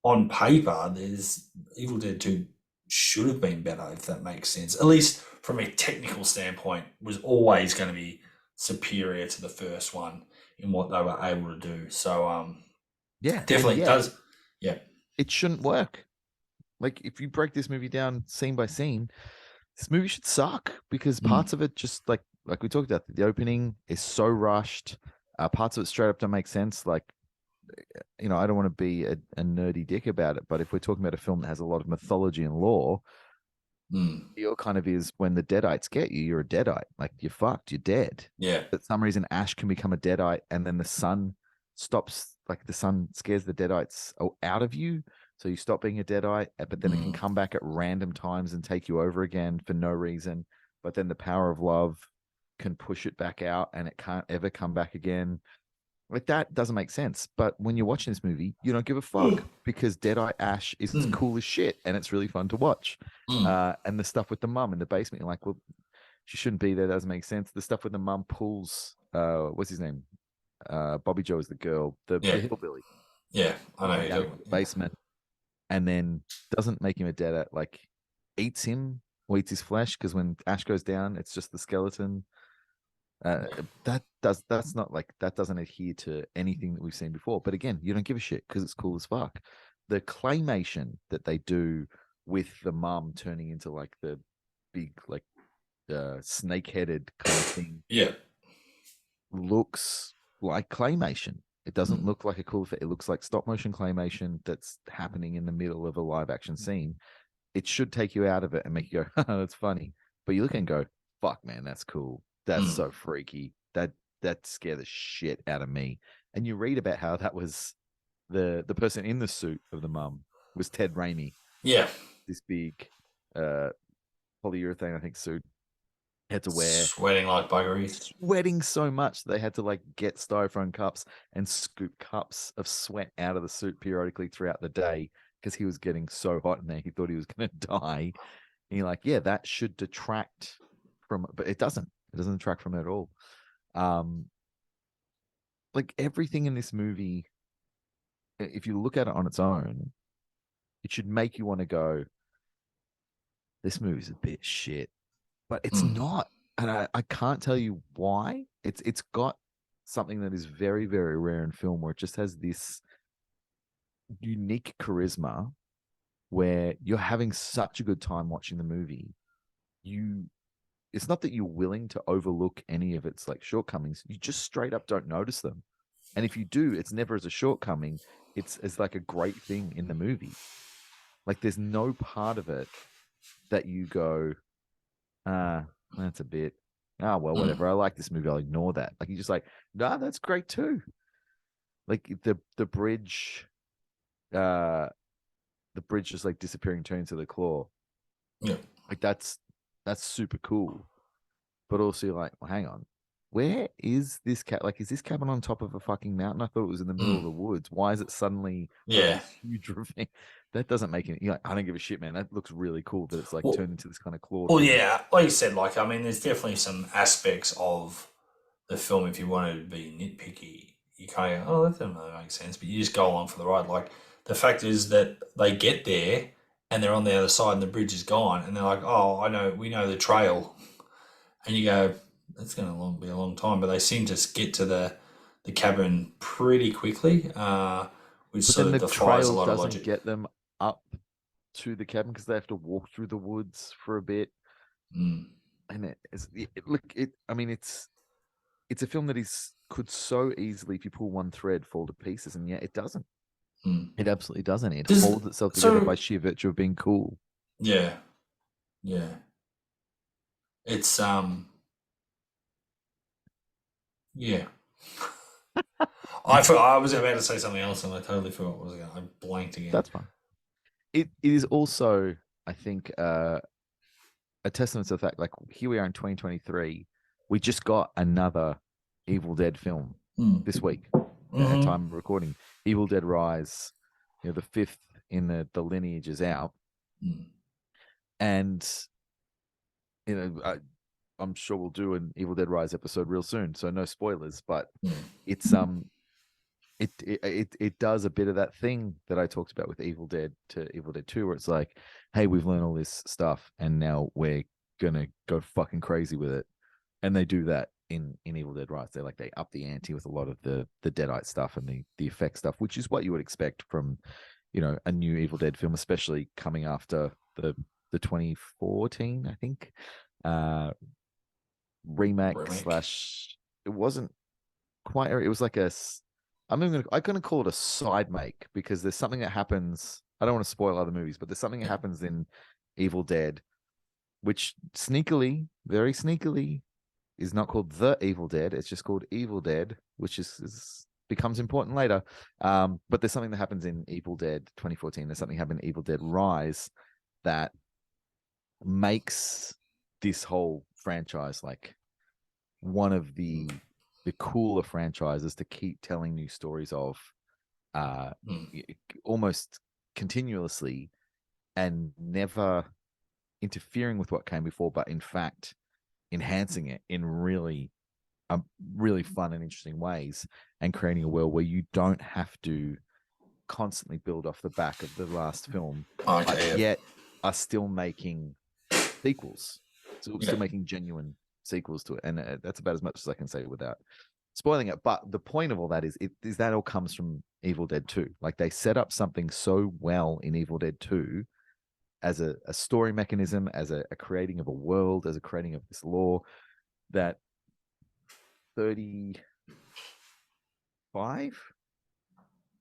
on paper, there's Evil Dead 2 should have been better, if that makes sense. At least from a technical standpoint, was always going to be superior to the first one in what they were able to do. So yeah, definitely does. Yeah, it shouldn't work. Like, if you break this movie down scene by scene, this movie should suck, because parts of it just like we talked about, the opening is so rushed. Parts of it straight up don't make sense. Like, I don't want to be a nerdy dick about it, but if we're talking about a film that has a lot of mythology and lore, your kind of is, when the Deadites get you, you're a Deadite. Like, you're fucked, you're dead. Yeah. For some reason, Ash can become a Deadite, and then the sun stops like the sun scares the deadites out of you, so you stop being a deadite, but then it can come back at random times and take you over again for no reason. But then the power of love can push it back out, and it can't ever come back again. Like, that doesn't make sense. But when you're watching this movie, you don't give a fuck because Deadeye Ash is cool as shit, and it's really fun to watch. And the stuff with the mum in the basement, you're like, well, she shouldn't be there. That doesn't make sense. The stuff with the mum pulls, what's his name? Bobby Joe is the girl, the hillbilly. Yeah, I know. Down in the basement, and then doesn't make him a deadite, like eats him or eats his flesh, because when Ash goes down, it's just the skeleton. That's not like, that doesn't adhere to anything that we've seen before. But again, you don't give a shit because it's cool as fuck. The claymation that they do with the mum turning into like the big like snake-headed kind of thing, looks like claymation. It doesn't look like a cool effect. It looks like stop motion claymation that's happening in the middle of a live action scene. It should take you out of it and make you go, oh, that's funny. But you look and go, fuck, man, that's cool. That's so freaky. That scared the shit out of me. And you read about how that was the person in the suit of the mum was Ted Raimi. Yeah. This big polyurethane, I think, suit. Had to wear, sweating like buggery, sweating so much they had to like get styrofoam cups and scoop cups of sweat out of the suit periodically throughout the day because he was getting so hot in there he thought he was going to die. And you're like, yeah, that should detract from, but it doesn't detract from it at all. Like everything in this movie, if you look at it on its own, it should make you want to go, this movie's a bit shit. But it's not, and I can't tell you why. It's got something that is very, very rare in film, where it just has this unique charisma where you're having such a good time watching the movie. It's not that you're willing to overlook any of its like shortcomings. You just straight up don't notice them. And if you do, it's never as a shortcoming. It's as like a great thing in the movie. Like there's no part of it that you go, that's a bit, well, whatever. I like this movie. I'll ignore that. Like, you're just like, nah, that's great too. Like the bridge, just like disappearing, turning to the claw. Yeah. Like that's super cool. But also you're like, well, hang on. Where is this cat? Like, is this cabin on top of a fucking mountain? I thought it was in the middle of the woods. Why is it suddenly this huge ravine? That doesn't make it. You're like, I don't give a shit, man. That looks really cool that it's like turned into this kind of claw. Well, yeah, like you said, like, I mean, there's definitely some aspects of the film, if you wanted to be nitpicky, you kind of go, oh, that doesn't really make sense, but you just go along for the ride. Like, the fact is that they get there and they're on the other side and the bridge is gone, and they're like, oh, we know the trail. And you go, that's going to be a long time, but they seem to get to the cabin pretty quickly, which sort of defies a lot of logic. Get them up to the cabin because they have to walk through the woods for a bit. And it's a film that could so easily, if you pull one thread, fall to pieces, and yet it doesn't. It absolutely doesn't. It holds itself together by sheer virtue of being cool. Yeah. It's yeah. I was about to say something else and I totally forgot what was going. I blanked again. That's fine. It is also, I think, a testament to the fact, like, here we are in 2023. We just got another Evil Dead film this week. At time of recording, Evil Dead Rise, the fifth in the lineage is out, and I'm sure we'll do an Evil Dead Rise episode real soon, so no spoilers. But it's it does a bit of that thing that I talked about with Evil Dead to Evil Dead 2, where it's like, hey, we've learned all this stuff, and now we're gonna go fucking crazy with it. And they do that in Evil Dead Rise. They up the ante with a lot of the Deadite stuff and the effect stuff, which is what you would expect from a new Evil Dead film, especially coming after the 2014, I think, remake slash. It wasn't quite. It was like I'm gonna call it a side make, because there's something that happens. I don't want to spoil other movies, but there's something that happens in Evil Dead, which sneakily, very sneakily, is not called The Evil Dead. It's just called Evil Dead, which is becomes important later. But there's something that happens in Evil Dead 2014. There's something happened in Evil Dead Rise that makes this whole franchise like one of the cooler franchises to keep telling new stories of almost continuously, and never interfering with what came before, but in fact enhancing it in really really fun and interesting ways, and creating a world where you don't have to constantly build off the back of the last film, but yet are still making sequels, still making genuine sequels to it. And that's about as much as I can say without spoiling it. But the point of all that is that all comes from Evil Dead 2. Like, they set up something so well in Evil Dead 2 as a story mechanism, as a creating of a world, as a creating of this lore, that 35,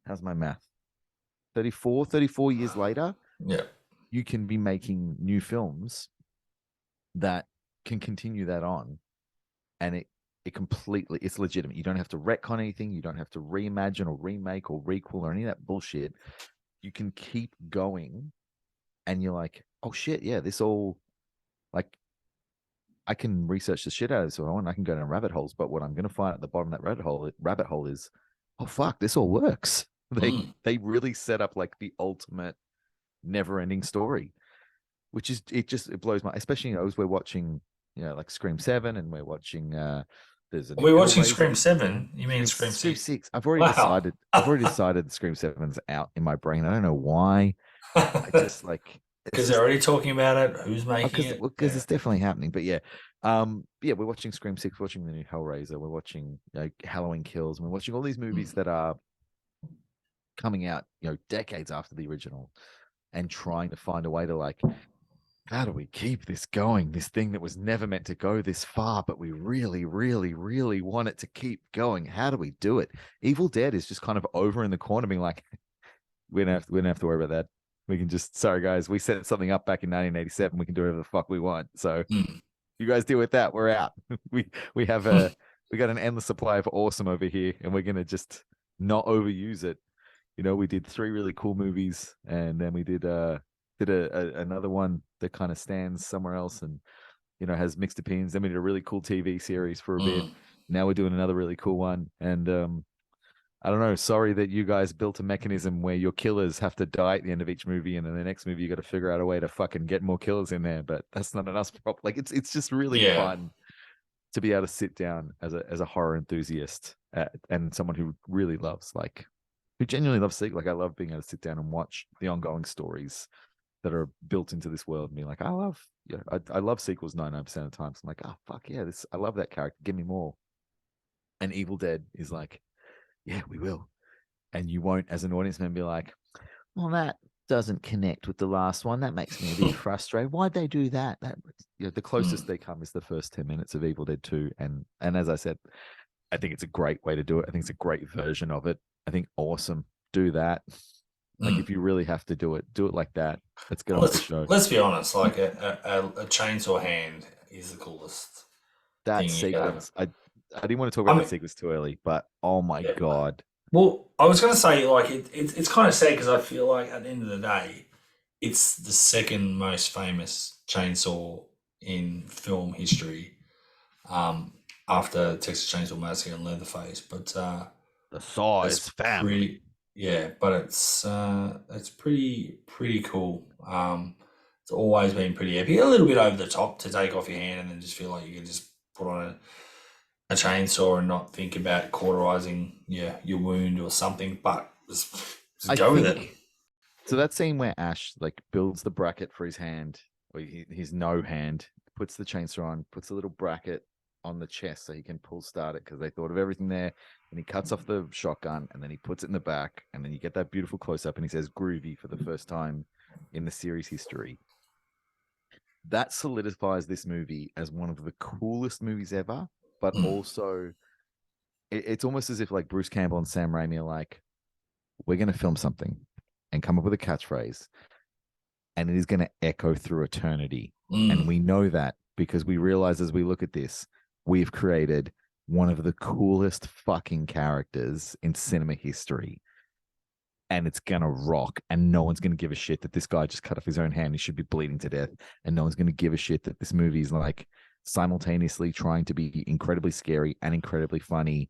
how's my math, 34 years later, you can be making new films that can continue that on, and it completely, it's legitimate. You don't have to retcon anything. You don't have to reimagine or remake or requel or any of that bullshit. You can keep going, and you're like, oh shit, yeah, this all, like, I can research the shit out of this one. I can go down rabbit holes, but what I'm going to find at the bottom of that rabbit hole is, oh fuck, this all works. They really set up like the ultimate never-ending story, which is, it blows my, especially, as we're watching, like Scream 7, and we're watching there's a We're watching Scream 7. You mean Scream Scream 6? 6. I've already decided that Scream 7's out in my brain. I don't know why. I just like, because they're already talking about it. Who's making it? Because it's definitely happening. But yeah, we're watching Scream 6, watching the new Hellraiser, we're watching Halloween Kills, and we're watching all these movies that are coming out, decades after the original, and trying to find a way to, like, how do we keep this going? This thing that was never meant to go this far, but we really, really, really want it to keep going. How do we do it? Evil Dead is just kind of over in the corner, being like, we don't have to worry about that. We can just, sorry guys, we set something up back in 1987. We can do whatever the fuck we want. So you guys deal with that. We're out. we got an endless supply of awesome over here, and we're gonna just not overuse it. We did 3 really cool movies, and then we did another one that kind of stands somewhere else, and has mixed opinions. Then we did a really cool TV series for a bit. Now we're doing another really cool one, and I don't know. Sorry that you guys built a mechanism where your killers have to die at the end of each movie, and in the next movie you got to figure out a way to fucking get more killers in there. But that's not an us problem. Like, it's just really fun to be able to sit down as a horror enthusiast and someone who really loves, like, who genuinely loves sequels. Like, I love being able to sit down and watch the ongoing stories that are built into this world, and be like, I love sequels 99% of the time. So I'm like, oh fuck yeah, I love that character. Give me more. And Evil Dead is like, yeah, we will. And you won't, as an audience member, be like, well, that doesn't connect with the last one. That makes me a bit frustrated. Why'd they do that? The closest they come is the first 10 minutes of Evil Dead 2. And as I said, I think it's a great way to do it. I think it's a great version of it. I think awesome. Do that. Like, if you really have to do it like that. Let's get on with the show. Let's be honest. Like, a chainsaw hand is the coolest. That sequence. I didn't want to talk about that sequence too early, but oh my god. Well, I was going to say, like, it's kind of sad, because I feel like at the end of the day, it's the second most famous chainsaw in film history, after Texas Chainsaw Massacre and Leatherface. But the size, family. But it's pretty cool. It's always been pretty epic. A little bit over the top to take off your hand and then just feel like you can just put on a chainsaw and not think about cauterizing your wound or something, but just go with it. So that scene where Ash, like, builds the bracket for his hand, or his no hand, puts the chainsaw on, puts a little bracket on the chest so he can pull start it, because they thought of everything there, and he cuts off the shotgun, and then he puts it in the back, and then you get that beautiful close-up, and he says groovy for the first time in the series history. That solidifies this movie as one of the coolest movies ever. But also, it's almost as if, like, Bruce Campbell and Sam Raimi are like, we're going to film something and come up with a catchphrase, and it is going to echo through eternity. And we know that because we realize, as we look at this, we've created one of the coolest fucking characters in cinema history. And it's gonna rock, and no one's gonna give a shit that this guy just cut off his own hand. He should be bleeding to death, and no one's gonna give a shit that this movie is like simultaneously trying to be incredibly scary and incredibly funny,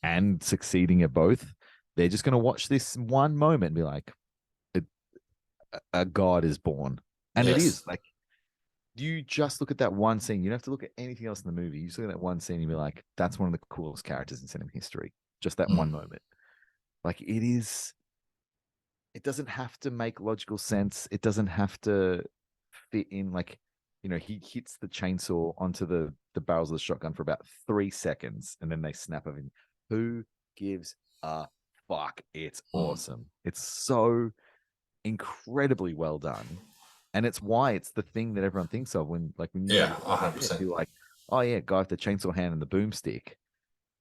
and succeeding at both. They're just gonna watch this one moment and be like, "A god is born," and it Yes. is like. You just look at that one scene. You don't have to look at anything else in the movie. You just look at that one scene and be like, "That's one of the coolest characters in cinema history." Just that one moment. Like it is. It doesn't have to make logical sense. It doesn't have to fit in. Like, he hits the chainsaw onto the barrels of the shotgun for about 3 seconds, and then they snap of him. Who gives a fuck? It's awesome. It's so incredibly well done, and it's why it's the thing that everyone thinks of when you Yeah, 100%. you're like, oh yeah, guy with the chainsaw hand and the boomstick.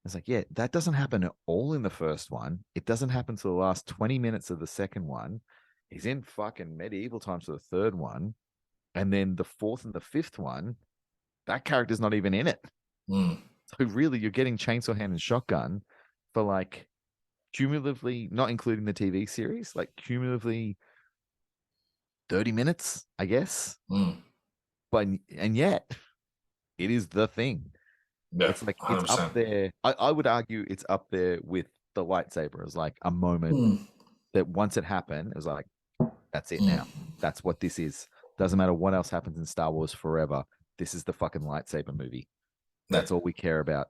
It's like, yeah, that doesn't happen at all in the first one. It doesn't happen to the last 20 minutes of the second one. He's in fucking medieval times for the third one. And then the fourth and the fifth one, that character's not even in it. So really, you're getting chainsaw hand and shotgun for like cumulatively, not including the TV series, like cumulatively 30 minutes, I guess. But, and yet, it is the thing. Yeah, It's like 100%. it's up there. I would argue it's up there with the lightsaber as like a moment that once it happened, it was like, that's it now. That's what this is. Doesn't matter what else happens in Star Wars forever. This is the fucking lightsaber movie. That's all we care about.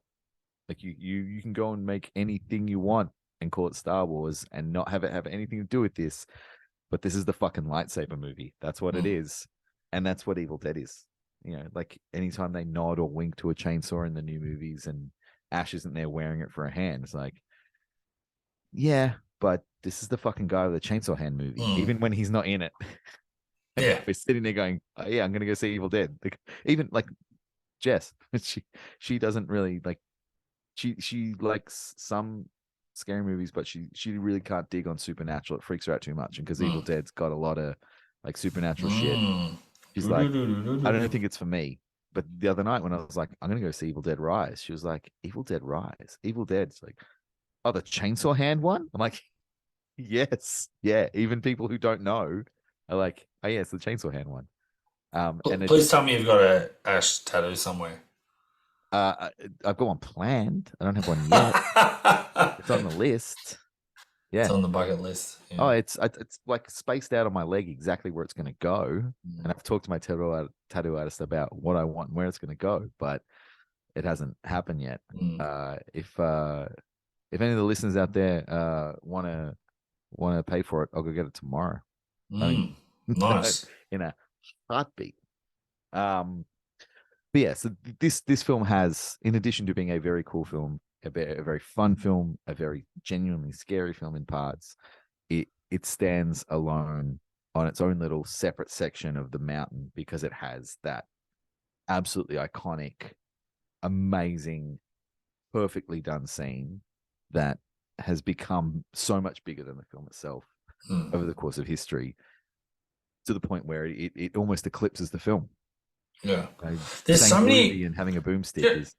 Like you can go and make anything you want and call it Star Wars and not have it have anything to do with this. But this is the fucking lightsaber movie. That's what it is. And that's what Evil Dead is. Like anytime they nod or wink to a chainsaw in the new movies and Ash isn't there wearing it for a hand, it's like, yeah, but this is the fucking guy with a chainsaw hand movie, even when he's not in it. Yeah. We're sitting there going, oh, yeah, I'm going to go see Evil Dead. Like, even like Jess, she doesn't really like, she likes some scary movies, but she really can't dig on supernatural. It freaks her out too much. And because Evil Dead's got a lot of like supernatural shit. She's like, I don't think it's for me. But the other night when I was like, I'm going to go see Evil Dead Rise, she was like, Evil Dead Rise? Evil Dead's like, oh, the chainsaw hand one? I'm like, yes. Yeah. Even people who don't know are like, oh, yeah, it's the chainsaw hand one. And Please tell me you've got a Ash tattoo somewhere. I've got one planned. I don't have one yet. It's on the list. Yeah. It's on the bucket list. Yeah. Oh, it's like spaced out on my leg exactly where it's going to go. And I've talked to my tattoo artist about what I want and where it's going to go, but it hasn't happened yet. If any of the listeners out there want to pay for it, I'll go get it tomorrow. Nice. In a heartbeat. But yeah, so this film has, in addition to being a very cool film, a very fun film, a very genuinely scary film in parts, it stands alone on its own little separate section of the mountain because it has that absolutely iconic, amazing, perfectly done scene that has become so much bigger than the film itself over the course of history, to the point where it almost eclipses the film. Yeah. There's so many, and having a boomstick is.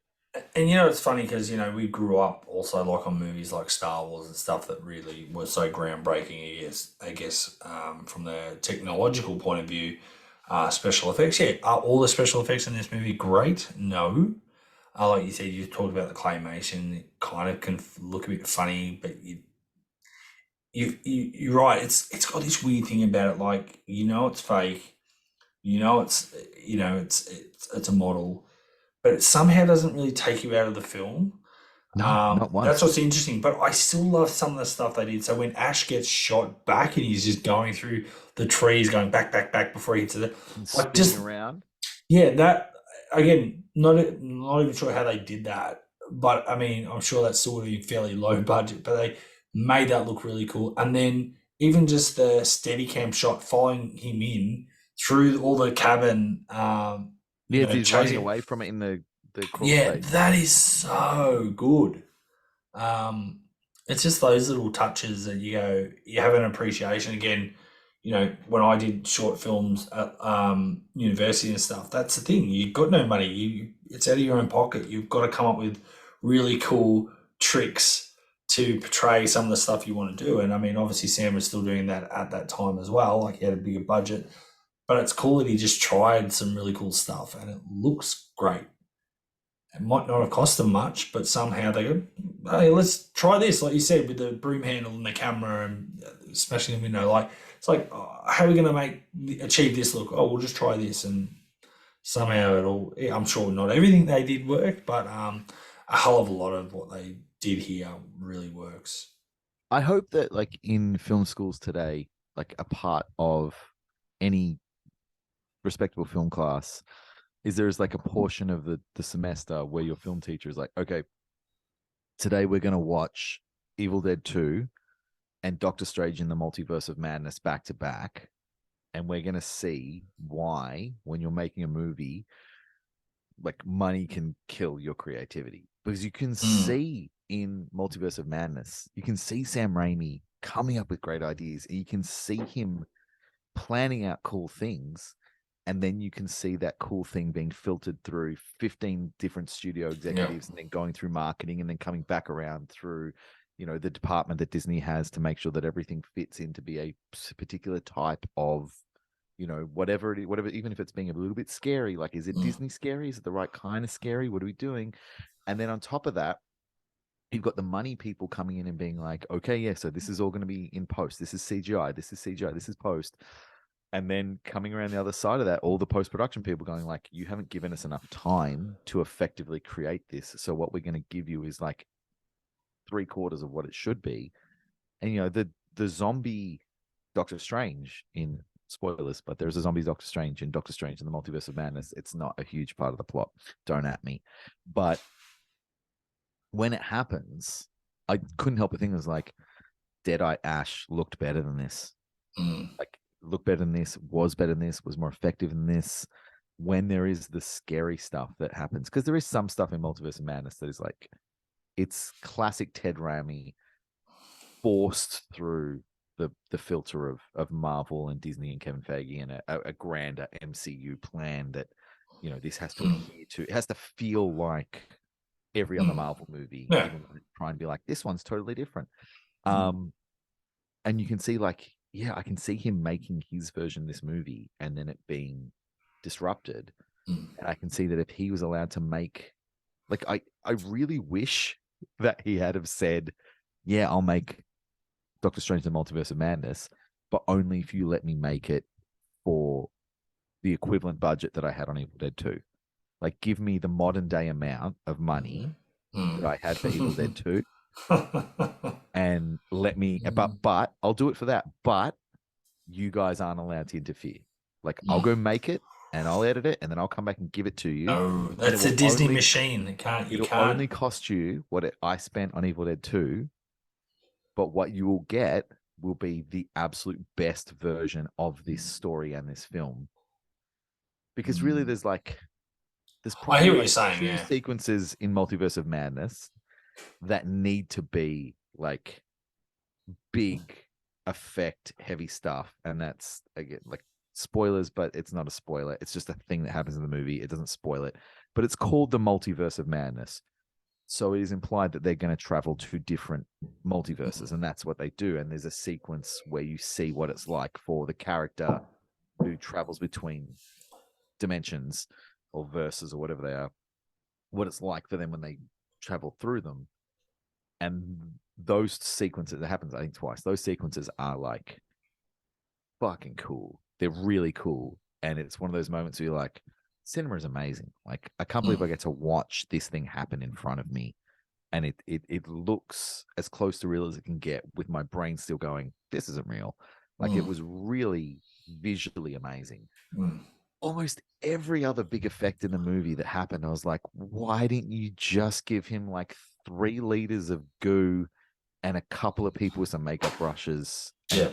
And it's funny because we grew up also like on movies like Star Wars and stuff that really were so groundbreaking. I guess from the technological point of view, special effects. Yeah, are all the special effects in this movie great? No. Like you said, you talked about the claymation. It kind of can look a bit funny, but you're right. It's got this weird thing about it. Like it's fake. It's a model, but it somehow doesn't really take you out of the film. No, not once. That's what's interesting. But I still love some of the stuff they did. So when Ash gets shot back and he's just going through the trees, going back before he hits it, like just around. Yeah, that again, not even sure how they did that. But I mean, I'm sure that's still a fairly low budget, but they made that look really cool. And then even just the Steadicam shot following him in through all the cabin. He's running away from it in the space. That is so good. It's just those little touches that you have an appreciation. Again, when I did short films at university and stuff, that's the thing. You've got no money. It's out of your own pocket. You've got to come up with really cool tricks to portray some of the stuff you want to do. And I mean, obviously, Sam was still doing that at that time as well. Like he had a bigger budget, but it's cool that he just tried some really cool stuff, and it looks great. It might not have cost them much, but somehow they go, hey, let's try this, like you said, with the broom handle and the camera and smashing the window. Like it's like, oh, how are we going to achieve this look? Oh, we'll just try this, and somehow it'll. I'm sure not everything they did worked, but a hell of a lot of what they did here really works. I hope that like in film schools today, like a part of any respectable film class is there's like a portion of the semester where your film teacher is like, okay, today we're going to watch Evil Dead 2 and Doctor Strange in the Multiverse of Madness back to back. And we're going to see why, when you're making a movie, like money can kill your creativity. Because you can see in Multiverse of Madness, you can see Sam Raimi coming up with great ideas. And you can see him planning out cool things. And then you can see that cool thing being filtered through 15 different studio executives and then going through marketing and then coming back around through, the department that Disney has to make sure that everything fits in to be a particular type of, whatever, even if it's being a little bit scary, like, is it Disney scary? Is it the right kind of scary? What are we doing? And then on top of that, you've got the money people coming in and being like, okay, yeah, so this is all going to be in post. This is CGI. This is CGI. This is post. And then coming around the other side of that, all the post-production people going like, you haven't given us enough time to effectively create this. So what we're going to give you is like 3/4 of what it should be. And, the zombie Doctor Strange in spoilers, but there's a zombie Doctor Strange in Doctor Strange in the Multiverse of Madness. It's not a huge part of the plot. Don't at me. But when it happens, I couldn't help but think it was like Deadeye Ash looked better than this. Like, looked better than this, was better than this, was more effective than this. When there is the scary stuff that happens, because there is some stuff in Multiverse of Madness that is like, it's classic Ted Raimi forced through the filter of Marvel and Disney and Kevin Feige and a grander MCU plan that, this has to adhere to. It has to feel like every other Marvel movie, Yeah. even when it's trying to be like, this one's totally different. And you can see like, yeah, I can see him making his version of this movie and then it being disrupted. And I can see that if he was allowed to make, like, I really wish that he had have said, yeah, I'll make Doctor Strange the Multiverse of Madness, but only if you let me make it for the equivalent budget that I had on Evil Dead 2. Like, give me the modern day amount of money that I had for Evil Dead 2 and let me, but I'll do it for that. But you guys aren't allowed to interfere. Like, I'll go make it and I'll edit it and then I'll come back and give it to you. No, that's a Disney machine. It'll only cost you what I spent on Evil Dead 2, but what you will get will be the absolute best version of this story and this film. Because really, there's I hear what probably you're saying, two yeah. sequences in Multiverse of Madness that need to be like big effect heavy stuff. And that's, again, like, spoilers, but it's not a spoiler. It's just a thing that happens in the movie. It doesn't spoil it, but it's called the Multiverse of Madness. So it is implied that they're going to travel to different multiverses, and that's what they do. And there's a sequence where you see what it's like for the character who travels between dimensions or verses or whatever they are, what it's like for them when they travel through them. And those sequences, it happens, I think, twice. Those sequences are like fucking cool. They're really cool. And it's one of those moments where you're like, cinema is amazing. Like, I can't believe I get to watch this thing happen in front of me. And it looks as close to real as it can get, with my brain still going, this isn't real. Like, it was really visually amazing. Almost every other big effect in the movie that happened, I was like, why didn't you just give him like 3 liters of goo and a couple of people with some makeup brushes and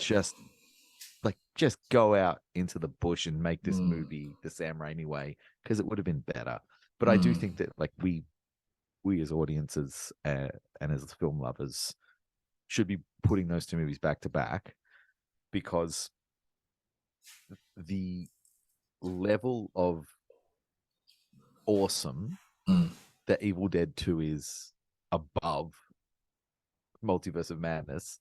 just go out into the bush and make this movie the Sam Raimi way, because it would have been better. But I do think that, like, we as audiences and as film lovers should be putting those 2 movies back to back, because the level of awesome that Evil Dead 2 is above Multiverse of Madness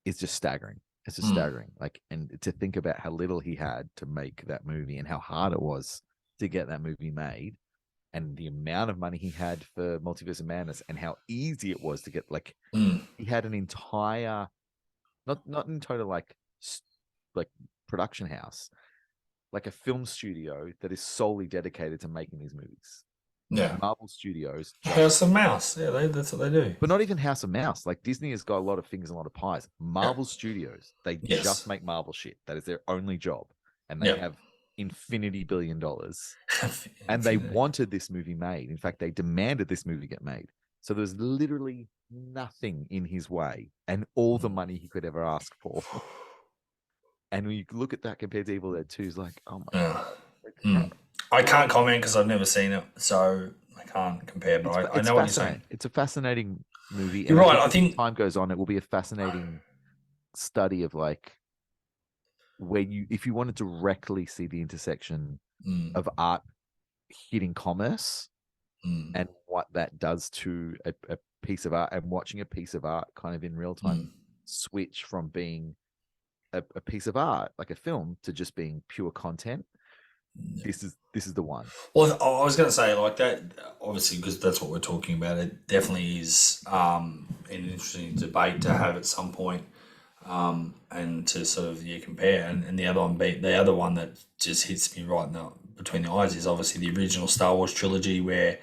is just staggering. It's just staggering. Like, and to think about how little he had to make that movie and how hard it was to get that movie made, and the amount of money he had for Multiverse of Madness, and how easy it was to get. Like, he had an entire, not in total like production house, like a film studio that is solely dedicated to making these movies. Yeah. Marvel Studios, House of Mouse. Yeah, that's what they do. but not even House of Mouse. Like, Disney has got a lot of fingers and a lot of pies. Marvel Studios, they just make Marvel shit. That is their only job, and they have infinity $1 billion. And they wanted this movie made. In fact, they demanded this movie get made. So there was literally nothing in his way, and all the money he could ever ask for. And when you look at that compared to Evil Dead 2, it's like, oh my God. I can't comment because I've never seen it, so I can't compare. But I know what you're saying. It's a fascinating movie. You're right. I think as time goes on, it will be a fascinating study of, like, where if you want to directly see the intersection of art hitting commerce and what that does to a piece of art, and watching a piece of art kind of in real time switch from being a piece of art, like a film, to just being pure content. This is the one. Well, I was going to say, like, that, obviously, because that's what we're talking about. It definitely is an interesting debate to have at some point, and to sort of compare. And the other one that just hits me right now between the eyes is obviously the original Star Wars trilogy, where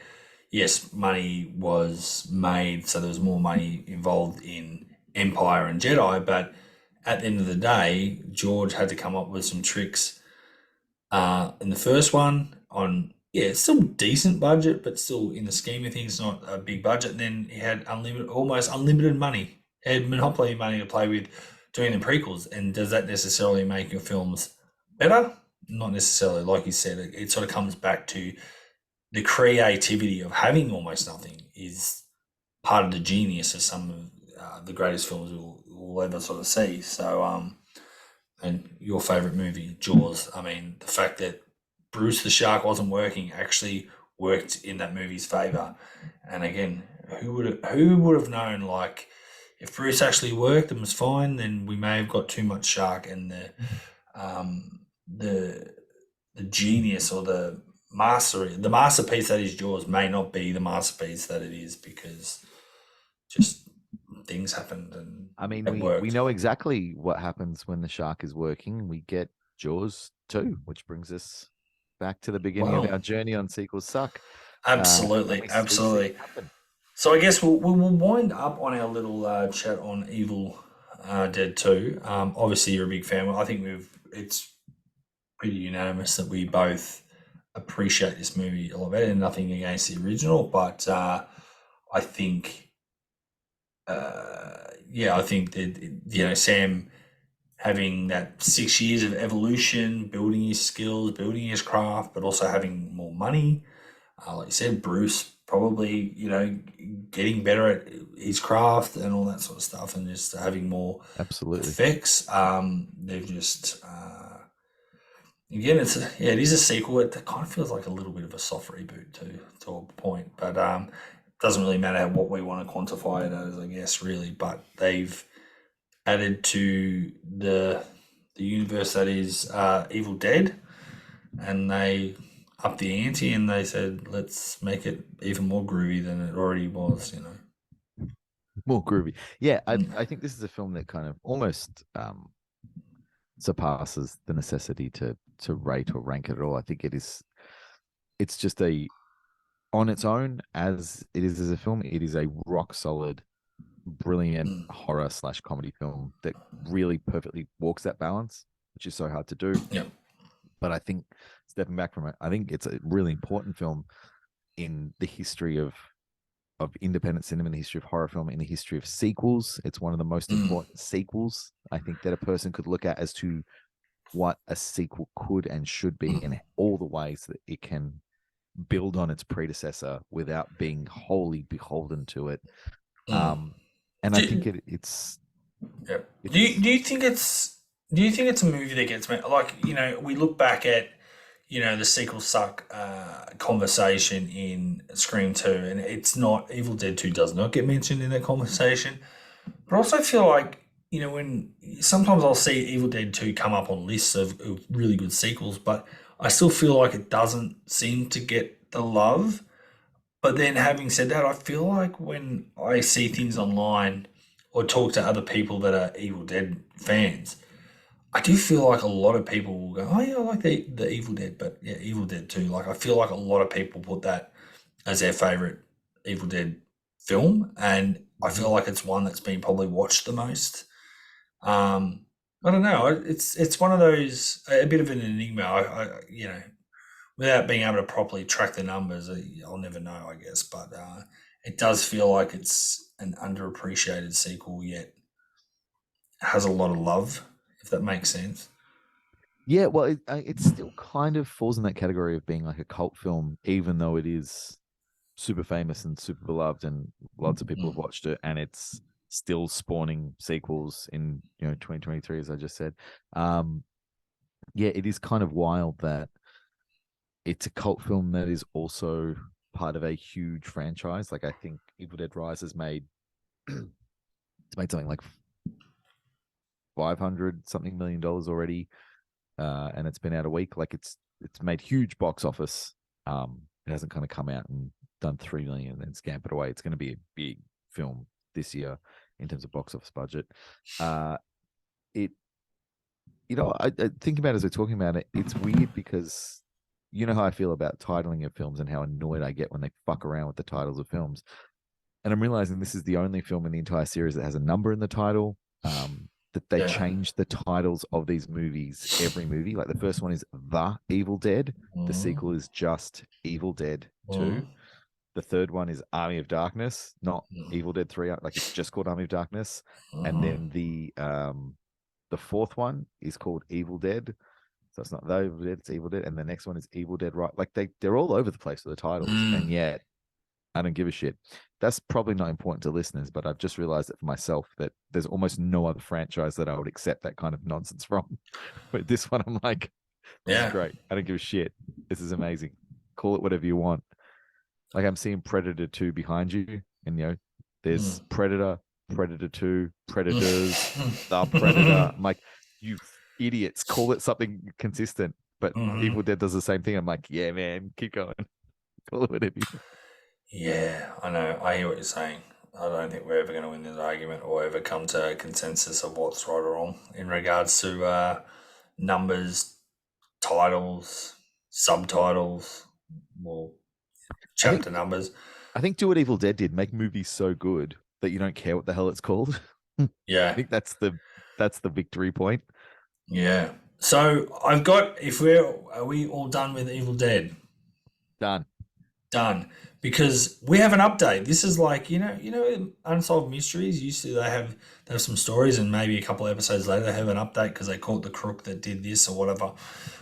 yes, money was made, so there was more money involved in Empire and Jedi, but at the end of the day, George had to come up with some tricks in the first one on, it's still decent budget, but still in the scheme of things, not a big budget. And then he had almost unlimited money. He had monopoly money to play with doing the prequels. And does that necessarily make your films better? Not necessarily. Like you said, it sort of comes back to the creativity of having almost nothing is part of the genius of some of the greatest films we'll ever sort of see. So, and your favorite movie, Jaws. I mean, the fact that Bruce the shark wasn't working actually worked in that movie's favor. And again, who would have known? Like, if Bruce actually worked and was fine, then we may have got too much shark, and the genius or the masterpiece that is Jaws may not be the masterpiece that it is, because just things happened. And I mean, we know exactly what happens when the shark is working. We get Jaws 2, which brings us back to the beginning of our journey on Sequels Suck. Absolutely. So I guess we'll wind up on our little chat on Evil Dead 2. Obviously, you're a big fan. I think it's pretty unanimous that we both appreciate this movie a lot better. Nothing against the original, but I think I think that Sam having that 6 years of evolution, building his skills, building his craft, but also having more money. Like you said, Bruce probably getting better at his craft and all that sort of stuff, and just having more effects. They've just again, it is a sequel. It kind of feels like a little bit of a soft reboot to a point, but doesn't really matter what we want to quantify it as, I guess, really. But they've added to the universe that is Evil Dead, and they upped the ante, and they said, let's make it even more groovy than it already was, More groovy. Yeah, I think this is a film that kind of almost surpasses the necessity to rate or rank it at all. I think it's just on its own, as it is as a film, it is a rock solid, brilliant horror / comedy film that really perfectly walks that balance, which is so hard to do. Yeah. But I think, stepping back from it, I think it's a really important film in the history of independent cinema, in the history of horror film, in the history of sequels. It's one of the most important sequels, I think, that a person could look at as to what a sequel could and should be, in all the ways that it can build on its predecessor without being wholly beholden to it. And I think it's. Yeah. Do you think it's a movie that gets made? Like, we look back at the sequel suck conversation in Scream 2, and it's not Evil Dead 2 does not get mentioned in that conversation. But I also feel like, when sometimes I'll see Evil Dead 2 come up on lists of really good sequels, but I still feel like it doesn't seem to get the love. But then having said that, I feel like when I see things online or talk to other people that are Evil Dead fans, I do feel like a lot of people will go, "Oh yeah, I like the Evil Dead," but yeah, Evil Dead 2. Like I feel like a lot of people put that as their favorite Evil Dead film, and I Mhm. feel like it's one that's been probably watched the most. I don't know. It's one of those a bit of an enigma. Without being able to properly track the numbers, I'll never know, I guess. But it does feel like it's an underappreciated sequel, yet has a lot of love, if that makes sense. Yeah, well, it still kind of falls in that category of being like a cult film, even though it is super famous and super beloved, and lots of people have Mm. watched it, and it's still spawning sequels in 2023, as I just said. Um, yeah, it is kind of wild that it's a cult film that is also part of a huge franchise. Like I think Evil Dead Rise has made it's made something like 500 something million dollars already, and it's been out a week. Like it's made huge box office. It hasn't kind of come out and done 3 million and then scampered away. It's going to be a big film this year in terms of box office budget. It I think about it as we're talking about it. It's weird because you know how I feel about titling of films and how annoyed I get when they fuck around with the titles of films. And I'm realizing this is the only film in the entire series that has a number in the title. That they Yeah. change the titles of these movies every movie. Like the first one is The Evil Dead. The Mm. sequel is just Evil Dead 2. Mm. The third one is Army of Darkness, not Mm. Evil Dead 3. Like it's just called Army of Darkness. And Mhm. then the fourth one is called Evil Dead. So it's not The Evil Dead, it's Evil Dead. And the next one is Evil Dead Right. Like they're all over the place with the titles. And Mm. yet I don't give a shit. That's probably not important to listeners, but I've just realized it for myself that there's almost no other franchise that I would accept that kind of nonsense from. But this one, I'm like, this is Yeah. great. I don't give a shit. This is amazing. Call it whatever you want. Like I'm seeing Predator 2 behind you, and there's Mm. Predator, Predator 2, Predators, the Predator. Mm. I'm like, you idiots, call it something consistent. But Mhm. Evil Dead does the same thing. I'm like, yeah, man, keep going. Call it whatever you want. Yeah, I know. I hear what you're saying. I don't think we're ever going to win this argument or ever come to a consensus of what's right or wrong in regards to numbers, titles, subtitles, or I think chapter numbers. I think Do What Evil Dead did make movies so good that you don't care what the hell it's called. I Yeah, think that's the victory point. yeah. So I've got. If are we all done with Evil Dead? Done. Done, because we have an update. This is like unsolved mysteries. Used to they have some stories, and maybe a couple of episodes later they have an update because they caught the crook that did this or whatever,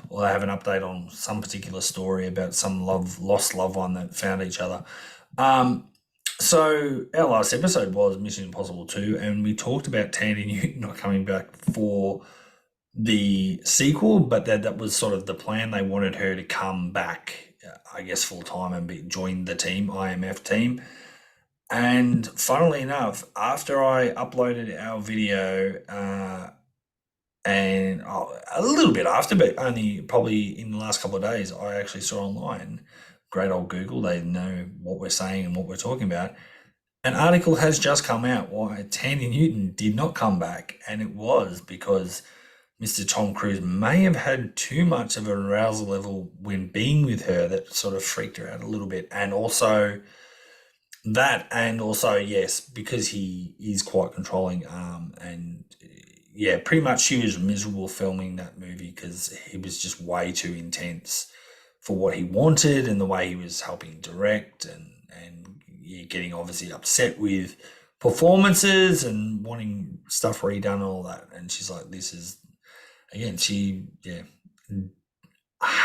or they have an update on some particular story about some lost loved one that found each other. Um, so our last episode was Mission Impossible 2, and we talked about Thandie Newton not coming back for the sequel, but that was sort of the plan. They wanted her to come back, I guess, full time and join the team, IMF team. And funnily enough, after I uploaded our video, and a little bit after, but only probably in the last couple of days, I actually saw online, great old Google, they know what we're saying and what we're talking about. An article has just come out why Thandie Newton did not come back, and it was because Mr. Tom Cruise may have had too much of an arousal level when being with her that sort of freaked her out a little bit. And also, yes, because he is quite controlling. And yeah, pretty much she was miserable filming that movie because he was just way too intense for what he wanted and the way he was helping direct and yeah, getting obviously upset with performances and wanting stuff redone and all that. And she's like, this is again, she yeah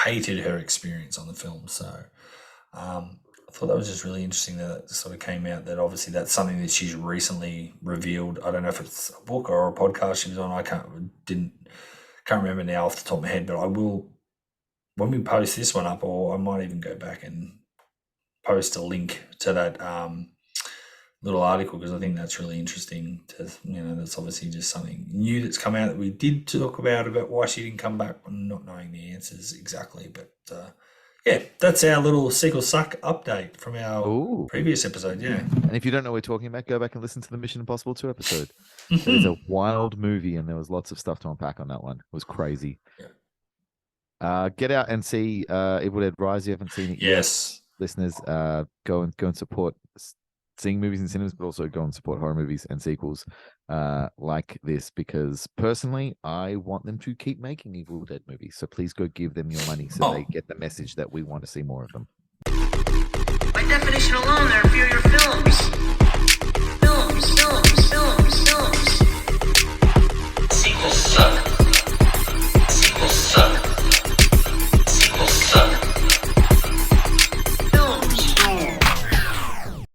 hated her experience on the film. So I thought that was just really interesting that it sort of came out that obviously that's something that she's recently revealed. I don't know if it's a book or a podcast she was on. I can't remember now off the top of my head, but I will when we post this one up, or I might even go back and post a link to that little article, because I think that's really interesting. That's obviously just something new that's come out that we did talk about why she didn't come back, not knowing the answers exactly. But yeah, that's our little Sequel Suck update from our previous episode. Yeah. And if you don't know what we're talking about, go back and listen to the Mission Impossible 2 episode. It is a wild movie, and there was lots of stuff to unpack on that one. It was crazy. Yeah. Get out and see Evil Dead Rise. You haven't seen it yet. Yes. Listeners, go and support seeing movies in cinemas, but also go and support horror movies and sequels like this, because personally, I want them to keep making Evil Dead movies. So please go give them your money so they get the message that we want to see more of them. By definition alone, they're inferior films.